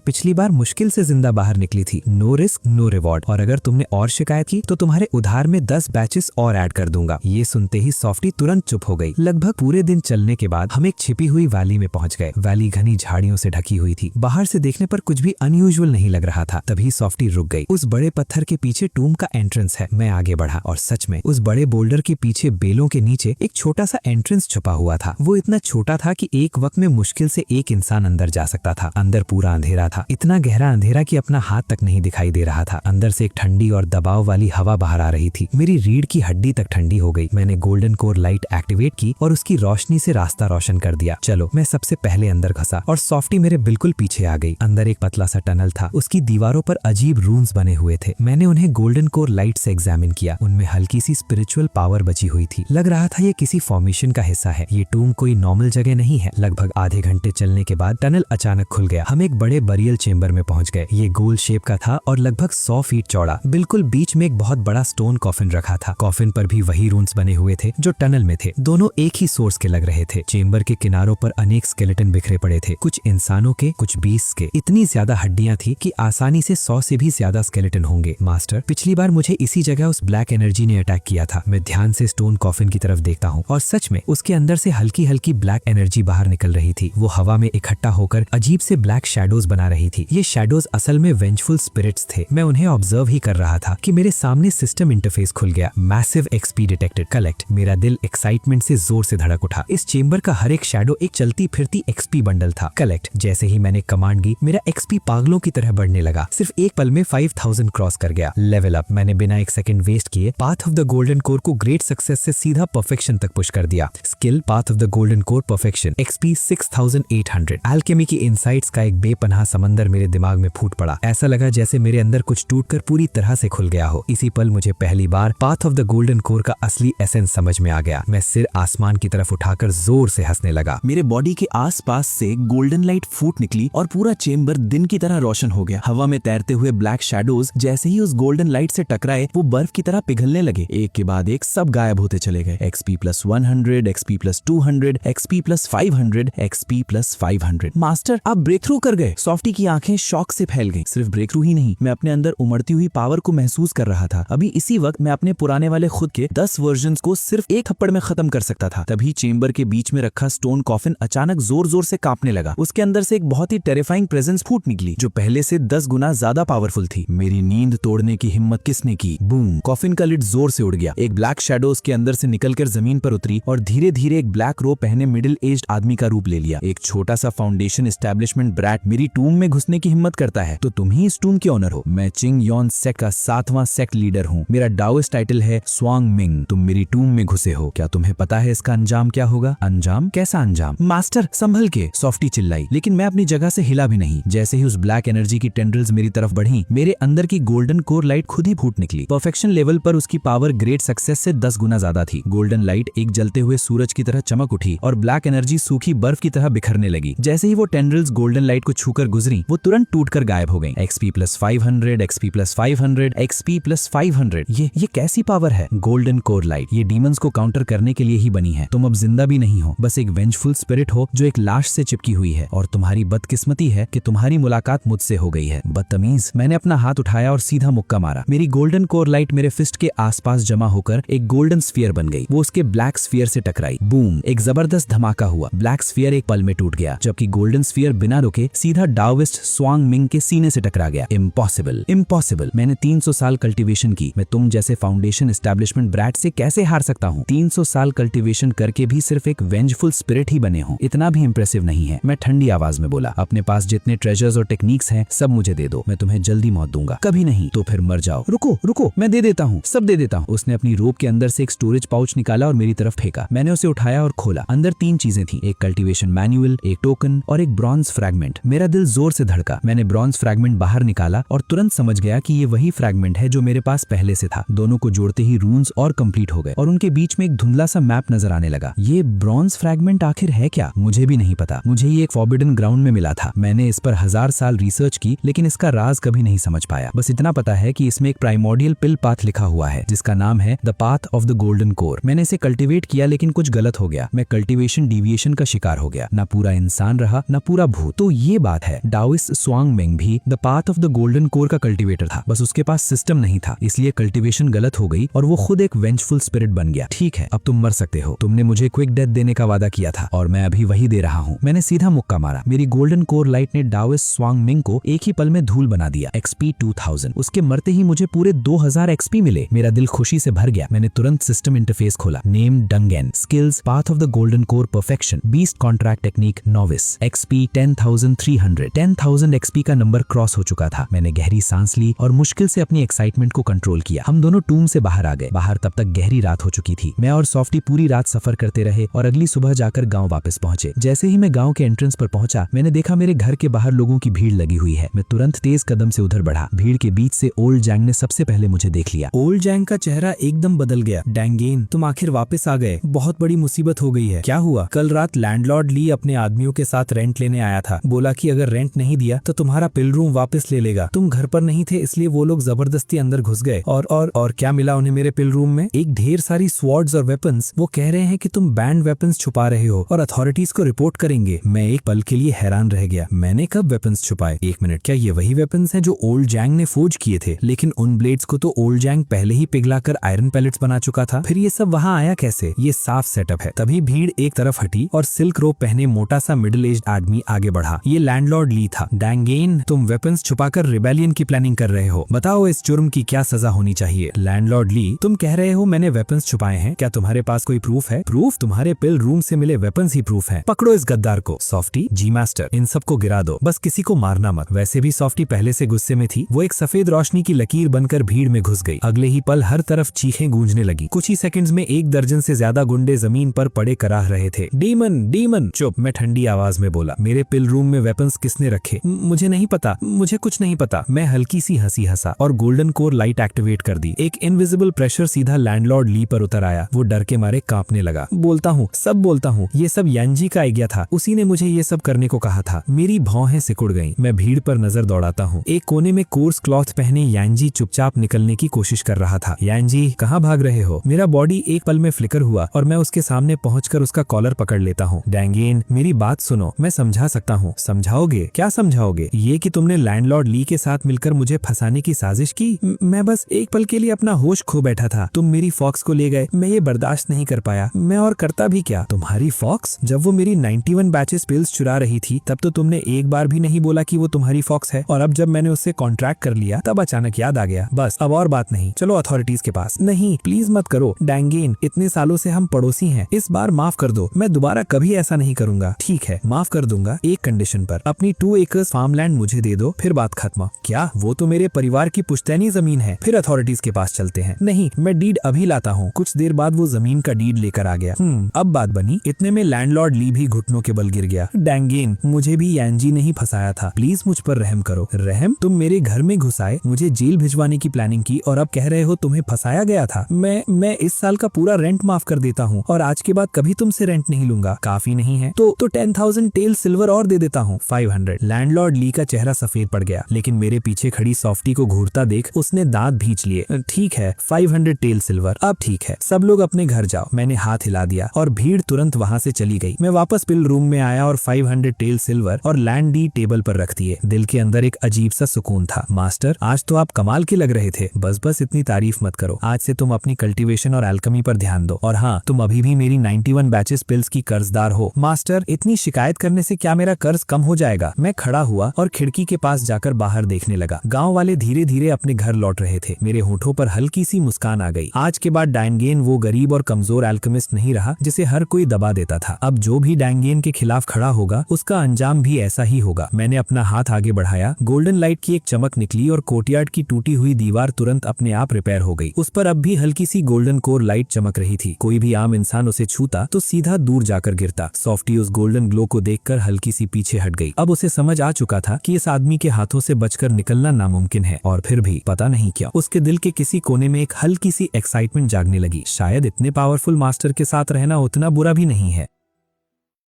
पिछली बार मुश्किल से जिंदा बाहर निकली थी। नो रिस्क नो रिवॉर्ड, और अगर तुमने और शिकायत की तो तुम्हारे उधार में 10 बैचेस और ऐड कर दूंगा। ये सुनते ही सॉफ्टी तुरंत चुप हो गई। लगभग पूरे दिन चलने के बाद हम एक छिपी हुई वैली में पहुंच गए। वैली घनी झाड़ियों से ढकी हुई थी। बाहर से देखने पर कुछ भी अनयूजुअल नहीं लग रहा था। तभी सॉफ्टी रुक गई। उस बड़े पत्थर के पीछे टूम का एंट्रेंस है। मैं आगे बढ़ा और सच में उस बड़े बोल्डर के पीछे बेलों के नीचे एक छोटा सा एंट्रेंस छुपा हुआ था। वो इतना छोटा था कि एक वक्त में मुश्किल से एक इंसान अंदर जा सकता था। अंदर पूरा अंधेरा था, इतना गहरा अंधेरा कि अपना हाथ तक नहीं दिखाई दे रहा था। अंदर से एक ठंडी और दबाव वाली हवा बाहर आ रही थी। मेरी रीढ़ की हड्डी तक ठंडी हो गई। मैंने गोल्डन कोर लाइट एक्टिवेट की और उसकी रोशनी से रास्ता रोशन कर दिया। चलो, मैं सबसे पहले अंदर घुसा और सॉफ्टी मेरे बिल्कुल पीछे आ गई। अंदर एक पतला सा टनल था। उसकी दीवारों पर अजीब रून्स बने हुए थे। मैंने उन्हें गोल्डन कोर लाइट से एग्जामिन किया। उनमें हल्की सी स्पिरिचुअल पावर बची हुई थी। लग रहा था ये किसी फॉर्मेशन का हिस्सा है। ये टूम कोई नॉर्मल जगह नहीं है। लगभग आधे घंटे चलने के बाद टनल अचानक खुल गया। हम एक बड़े बरियल चेंबर में पहुंच गए। ये गोल शेप का था और लगभग 100 फीट चौड़ा। बिल्कुल बीच में एक बहुत बड़ा स्टोन कॉफिन रखा था। कॉफिन पर भी वही रून्स बने हुए थे जो टनल में थे। दोनों एक ही सोर्स के लग रहे थे। चेंबर के किनारों पर अनेक स्केलेटन बिखरे पड़े थे, कुछ इंसानों के, कुछ बीस्ट के। थे। इतनी ज्यादा हड्डियां थी कि आसानी से 100 से भी ज्यादा स्केलेटन होंगे। मास्टर, पिछली बार मुझे इसी जगह उस ब्लैक एनर्जी ने अटैक किया था। मैं ध्यान से स्टोन कॉफिन की तरफ देखता हूँ और सच में उसके अंदर से हल्की हल्की ब्लैक एनर्जी बाहर निकल रही थी। वो हवा में इकट्ठा होकर अजीब से ब्लैक शैडोज बना रही थी। ये शैडोज असल में वेंजफुल स्पिरिट्स थे। मैं उन्हें ऑब्जर्व ही कर रहा था कि मेरे सामने सिस्टम इंटरफेस खुल गया। Massive XP detected. कलेक्ट। मेरा दिल एक्साइटमेंट से जोर से धड़क उठा। इस चेंबर का हर एक शैडो एक चलती फिरती एक्सपी बंडल था। कलेक्ट। जैसे ही मैंने कमांड दी, मेरा एक्सपी पागलों की तरह बढ़ने लगा। सिर्फ एक पल में 5000 क्रॉस कर गया। Level up. मैंने बिना एक सेकंड वेस्ट किए path of the golden core को ग्रेट सक्सेस से सीधा परफेक्शन तक पुश कर दिया। Skill path of the golden core perfection. XP 6800। Alchemy की इनसाइट्स का एक बेपनाह समंदर मेरे दिमाग में फूट पड़ा। ऐसा लगा जैसे मेरे अंदर कुछ टूटकर पूरी तरह से खुल गया हो। इसी पल मुझे पहली बार path of the golden core का असली एसेंस समझ में आ गया। मैं सिर आसमान की तरफ उठाकर जोर से हंसने लगा। मेरे बॉडी के आसपास से गोल्डन लाइट फूट निकली और पूरा चेंबर दिन की तरह रोशन हो गया। हवा में तैरते हुए ब्लैक शैडोज जैसे ही उस गोल्डन लाइट से टकराए वो बर्फ की तरह पिघलने लगे। एक के बाद एक सब गायब होते चले गए। XP +100, XP +200, XP +500, XP +500। Master, आप ब्रेक थ्रू कर गए। सॉफ्टी की आंखें शॉक से फैल गईं। सिर्फ ब्रेक थ्रू ही नहीं, मैं अपने अंदर उमड़ती हुई पावर को महसूस कर रहा था। अभी इसी वक्त मैं अपने पुराने वाले खुद के 10 वर्जन्स को सिर्फ एक थप्पड़ में खत्म कर सकता था। तभी चेंबर के बीच में रखा स्टोन कॉफिन अचानक जोर जोर से कांपने लगा। उसके अंदर से एक बहुत ही टेरिफाइंग प्रेजेंस फूट निकली जो पहले से 10 गुना ज्यादा पावरफुल थी। मेरी नींद तोड़ने की हिम्मत किसने की? बूम! कॉफिन का लिड जोर से उड़ गया। एक ब्लैक शैडो उसके अंदर से निकलकर जमीन पर उतरी और धीरे धीरे एक ब्लैक रो पहने मिडिल एज्ड आदमी का रूप ले लिया। एक छोटा सा फाउंडेशन एस्टेब्लिशमेंट ब्रैट मेरी टूम में घुसने की हिम्मत करता है तो तुम ही इस टूम के ऑनर हो। मैं चिंग योन सेक्ट का 7वां सेक्ट लीडर हूँ। मेरा डाओइस्ट टाइटल है स्वांग मिंग। तुम मेरी टूम में घुसे हो। क्या तुम्हें पता है इसका अंजाम क्या होगा? अंजाम? कैसा अंजाम? मास्टर, संभल के! सॉफ्टी चिल्लाई। लेकिन मैं अपनी जगह से हिला भी नहीं। जैसे ही उस ब्लैक एनर्जी की टेंड्रिल्स मेरी तरफ बढ़ी, मेरे अंदर की गोल्डन कोर लाइट खुद ही फूट निकली। परफेक्शन लेवल पर उसकी पावर ग्रेट सक्सेस से 10 गुना ज्यादा थी। गोल्डन लाइट एक जलते हुए सूरज की तरह चमक उठी और ब्लैक एनर्जी सूखी बर्फ की तरह बिखरने लगी। जैसे ही वो टेंड्रिल्स गोल्डन लाइट को छूकर गुजरी, वो तुरंत टूटकर गायब हो गई। XP +500, XP +500, XP +500। ये कैसी पावर है? गोल्डन कोर लाइट ये डीमंस को काउंटर करने के लिए ही बनी है। तुम अब जिंदा भी नहीं हो, बस एक वेंजफुल स्पिरिट हो जो एक लाश से चिपकी हुई है। और तुम्हारी बदकिस्मती है कि तुम्हारी मुलाकात मुझसे हो गई है। बदतमीज! मैंने अपना हाथ उठाया और सीधा मुक्का मारा। मेरी गोल्डन कोर लाइट मेरे फिस्ट के आसपास जमा होकर एक गोल्डन स्फीयर बन गई। वो उसके ब्लैक स्फीयर से टकराई। बूम! एक जबरदस्त धमाका हुआ। ब्लैक स्फीयर एक पल में टूट गया, जबकि गोल्डन स्फीयर बिना रुके सीधा डाओइस्ट स्वांग मिंग के सीने से टकरा गया। इम्पॉसिबल! इम्पॉसिबल! मैंने 300 साल कल्टीवेशन की। मैं तुम जैसे फाउंडेशन एस्टेब्लिशमेंट ब्रैट से कैसे हार सकता हूँ? 300 साल कल्टीवेशन करके भी सिर्फ एक वेंजफुल स्पिरिट ही बने हो। इतना भी इंप्रेसिव नहीं है। मैं ठंडी आवाज में बोला, अपने पास जितने ट्रेजर्स और टेक्निक्स हैं सब मुझे दे दो। मैं तुम्हें जल्दी मौत दूंगा। कभी नहीं तो फिर मर जाओ। रुको रुको, मैं दे देता हूँ, सब दे देता हूँ। उसने अपनी रोब के अंदर से एक स्टोरेज पाउच निकाला और मेरी तरफ फेंका। मैंने उसे उठाया और खोला। अंदर 3 चीजें थी, एक कल्टीवेशन मैनुअल, एक टोकन और एक ब्रॉन्ज फ्रैगमेंट। मेरा दिल जोर से धड़का। मैंने ब्रॉन्ज फ्रैगमेंट बाहर निकाला और तुरंत समझ गया कि ये वही फ्रैगमेंट है जो मेरे पास पहले से था। दोनों को जोड़ते ही रून्स और कंप्लीट हो गए और उनके बीच में एक धुंधला सा मैप नजर आने लगा। ये ब्रॉन्ज फ्रैगमेंट आखिर है क्या? मुझे भी नहीं पता। मुझे ये एक फॉरबिडन ग्राउंड में मिला था। मैंने इस पर 1000 साल रिसर्च की, लेकिन इसका राज कभी नहीं समझ पाया। बस इतना पता है कि इसमें एक प्राइमोर्डियल पिल पाथ लिखा हुआ है जिसका नाम है the path of the golden core. मैंने इसे कल्टीवेट किया लेकिन कुछ गलत हो गया। मैं कल्टीवेशन डिविएशन का शिकार हो गया। ना पूरा इंसान रहा, ना पूरा भूत। तो ये बात है, डाओइस्ट स्वांग मिंग भी the path of the golden core का कल्टीवेटर था, बस उसके पास सिस्टम नहीं था, इसलिए कल्टीवेशन गलत हो गई और वो खुद एक वेंजफुल स्पिरिट बन गया। ठीक है, अब तुम मर सकते हो। तुमने मुझे क्विक डेथ देने का वादा किया था और मैं अभी वही दे रहा हूँ। मैंने सीधा मुक्का मारा। मेरी गोल्डन कोर लाइट ने डाओइस्ट स्वांग मिंग को एक ही पल में धूल बना दिया। एक्सपी 2000। उसके मरते ही मुझे पूरे 2000 एक्सपी मिले। मेरा दिल खुशी से भर गया। मैंने तुरंत सिस्टम इंटरफेस खोला। नेम डंगेन, skills path of the golden core perfection, beast contract technique novice, XP 10,300। 10,000 XP का नंबर क्रॉस हो चुका था। मैंने गहरी सांस ली और मुश्किल से अपनी एक्साइटमेंट को कंट्रोल किया। हम दोनों टूम से बाहर आ गए। बाहर तब तक गहरी रात हो चुकी थी। मैं और सॉफ्टी पूरी रात सफर करते रहे और अगली सुबह जाकर गांव वापस पहुंचे। जैसे ही मैं गांव के एंट्रेंस पर पहुंचा, मैंने देखा मेरे घर के बाहर लोगों की भीड़ लगी हुई है। मैं तुरंत तेज कदम से उधर बढ़ा। भीड़ के बीच से ओल्ड जैंग ने सबसे पहले मुझे देख लिया। ओल्ड जैंग का चेहरा एकदम बदल गया। डैंगेन, तुम आखिर वापस आ गए। बहुत बड़ी मुसीबत हो गई है। क्या हुआ? कल रात लैंडलॉर्ड ली अपने आदमियों के साथ रेंट लेने आया था। बोला कि अगर रेंट नहीं दिया तो तुम्हारा पिल रूम वापस ले लेगा। तुम घर पर नहीं थे, इसलिए वो लोग जबरदस्ती अंदर घुस गए। और क्या मिला उन्हें मेरे पिल रूम में? एक ढेर सारी स्वॉर्ड्स और वेपन्स। वो कह रहे हैं कि तुम बैंड वेपन्स छुपा रहे हो और अथॉरिटीज को रिपोर्ट करेंगे। मैं एक पल के लिए हैरान रह गया। मैंने मैंने कब वेपन्स छुपाए? 1 मिनट, क्या ये वही वेपन्स हैं जो ओल्ड जैंग ने फोर्ज किए थे? लेकिन उन ब्लेड्स को तो ओल्ड जैंग पहले ही पिघलाकर आयरन पैलेट्स बना चुका था। फिर ये सब वहाँ आया कैसे? ये साफ सेटअप है। तभी भीड़ एक तरफ हटी और सिल्क रोप पहने मोटा सा मिडिल एज्ड आदमी आगे बढ़ा। ये लैंडलॉर्ड ली था। डैंगेन, तुम वेपन्स छुपाकर रिबेलियन की प्लानिंग कर रहे हो। बताओ इस जुर्म की क्या सजा होनी चाहिए? लैंडलॉर्ड ली, तुम कह रहे हो मैंने वेपन्स छुपाए हैं, क्या तुम्हारे पास कोई प्रूफ है? प्रूफ? तुम्हारे पिल रूम से मिले वेपन्स ही प्रूफ है। पकड़ो इस गद्दार को। सॉफ्टी, जी मास्टर, इन सबको गिरा दो, बस किसी को मारना मत। वैसे भी सॉफ्टी पहले से गुस्से में थी। वो एक सफेद रोशनी की लकीर बनकर भीड़ में घुस गई। अगले ही पल हर तरफ चीखें गूंजने लगी। कुछ ही सेकंड्स में 1 दर्जन से ज्यादा गुंडे जमीन पर पड़े कराह रहे थे। Demon, demon. चुप, मैं ठंडी आवाज में बोला। मेरे पिल रूम में वेपन्स किसने रखे? मुझे नहीं पता, मुझे कुछ नहीं पता। मैं हल्की सी हंसी हंसा और गोल्डन कोर लाइट एक्टिवेट कर दी। एक इनविजिबल प्रेशर सीधा लैंडलॉर्ड ली पर उतर आया। वो डर के मारे कांपने लगा। बोलता हूँ, सब बोलता हूँ, ये सब यांजी का आइडिया था। उसी ने मुझे ये सब करने को कहा था। मेरी भौहें सिकुड़ गईं। मैं भीड़ पर नजर दौड़ाता हूँ। एक कोने में कोर्स क्लॉथ पहने यांजी चुपचाप निकलने की कोशिश कर रहा था। यांजी, कहाँ भाग रहे हो? मेरा बॉडी एक पल में फ्लिकर हुआ और मैं उसके सामने पहुंचकर उसका कॉलर पकड़ लेता हूँ। डैंगेन, मेरी बात सुनो, मैं समझा सकता हूँ। समझाओगे? क्या समझाओगे? ये कि तुमने लैंडलॉर्ड ली के साथ मिलकर मुझे फंसाने की साजिश की। मैं बस एक पल के लिए अपना होश खो बैठा था। तुम मेरी फॉक्स को ले गए। मैं ये बर्दाश्त नहीं कर पाया। मैं और करता भी क्या? तुम्हारी फॉक्स? जब वो मेरी 91 बैचेस पिल्स चुरा रही थी तब तो तुमने एक बार भी नहीं बोला कि वो तुम्हारी फॉक्स है। और अब जब मैंने उससे कॉन्ट्रैक्ट कर लिया तब अचानक याद आ गया। बस अब और बात नहीं, चलो अथॉरिटीज के पास। नहीं, प्लीज मत करो डैंगेन, इतने सालों से हम पड़ोसी हैं। इस बार माफ कर दो। मैं दोबारा कभी ऐसा नहीं करूंगा। ठीक है, माफ कर दूंगा, एक कंडीशन पर। अपनी 2 एकर्स फार्मलैंड मुझे दे दो, फिर बात खत्म। क्या? वो तो मेरे परिवार की पुश्तैनी जमीन है। फिर अथॉरिटीज के पास चलते हैं। नहीं, मैं डीड अभी लाता हूँ। कुछ देर बाद वो जमीन का डीड लेकर आ गया। अब बात बनी। इतने में लैंडलॉर्ड ली भी घुटनों के बल गिर गया। डैंगेन, मुझे भी यांजी नहीं फंसाया था। प्लीज मुझ पर रहम करो। रहम? तुम मेरे घर में घुसाए, मुझे जेल भिजवाने की प्लानिंग की और अब कह रहे हो तुम्हें फंसाया गया था। मैं इस साल का पूरा रेंट माफ कर देता हूँ और आज के बाद कभी तुमसे रेंट नहीं लूंगा। काफी नहीं है तो 10,000 टेल सिल्वर और दे देता हूँ। 500। लैंडलॉर्ड ली का चेहरा सफेद पड़ गया, लेकिन मेरे पीछे खड़ी सॉफ्टी को घूरता देख उसने दांत भींच लिए। ठीक है, 500 टेल सिल्वर। अब ठीक है, सब लोग अपने घर जाओ। मैंने हाथ हिला दिया और भीड़ तुरंत वहाँ से चली गई। मैं वापस पिल रूम में आया और 500 टेल सिल्वर और लैंड डी टेबल पर रख दिए। दिल के अंदर एक अजीब सा सुकून था। मास्टर, आज तो आप कमाल के लग रहे थे। बस इतनी तारीफ मत करो। आज से तुम अपनी कल्टीवेशन और एल्केमी पर ध्यान दो। और हाँ, तुम अभी भी मेरी 91 बैचेस पिल्स की कर्जदार हो। मास्टर, इतनी शिकायत करने से क्या मेरा कर्ज कम हो जाएगा? मैं खड़ा हुआ और खिड़की के पास जाकर बाहर देखने लगा। गाँव वाले धीरे धीरे अपने घर लौट रहे थे। मेरे होठों पर हल्की सी मुस्कान आ गई। आज के बाद डैंगेन वो गरीब और कमजोर एल्केमिस्ट नहीं रहा जिसे हर कोई दबा देता था। अब जो भी डैंगेन के खिलाफ खड़ा होगा उसका अंजाम भी ऐसा ही होगा। मैंने अपना हाथ आगे बढ़ाया। गोल्डन लाइट की एक चमक निकली और कोर्टयार्ड की टूटी हुई दीवार तुरंत अपने आप रिपेयर हो गई। उस पर अब भी हल्की सी गोल्डन कोर लाइट चमक रही थी। कोई भी आम इंसान उसे छूता तो सीधा दूर जाकर गिरता। सॉफ्टी उस गोल्डन ग्लो को देखकर हल्की सी पीछे हट गई। अब उसे समझ आ चुका था कि इस आदमी के हाथों से बचकर निकलना नामुमकिन है। और फिर भी पता नहीं क्या उसके दिल के किसी कोने में एक हल्की सी एक्साइटमेंट जागने लगी। शायद इतने पावरफुल मास्टर के साथ रहना उतना बुरा भी नहीं है।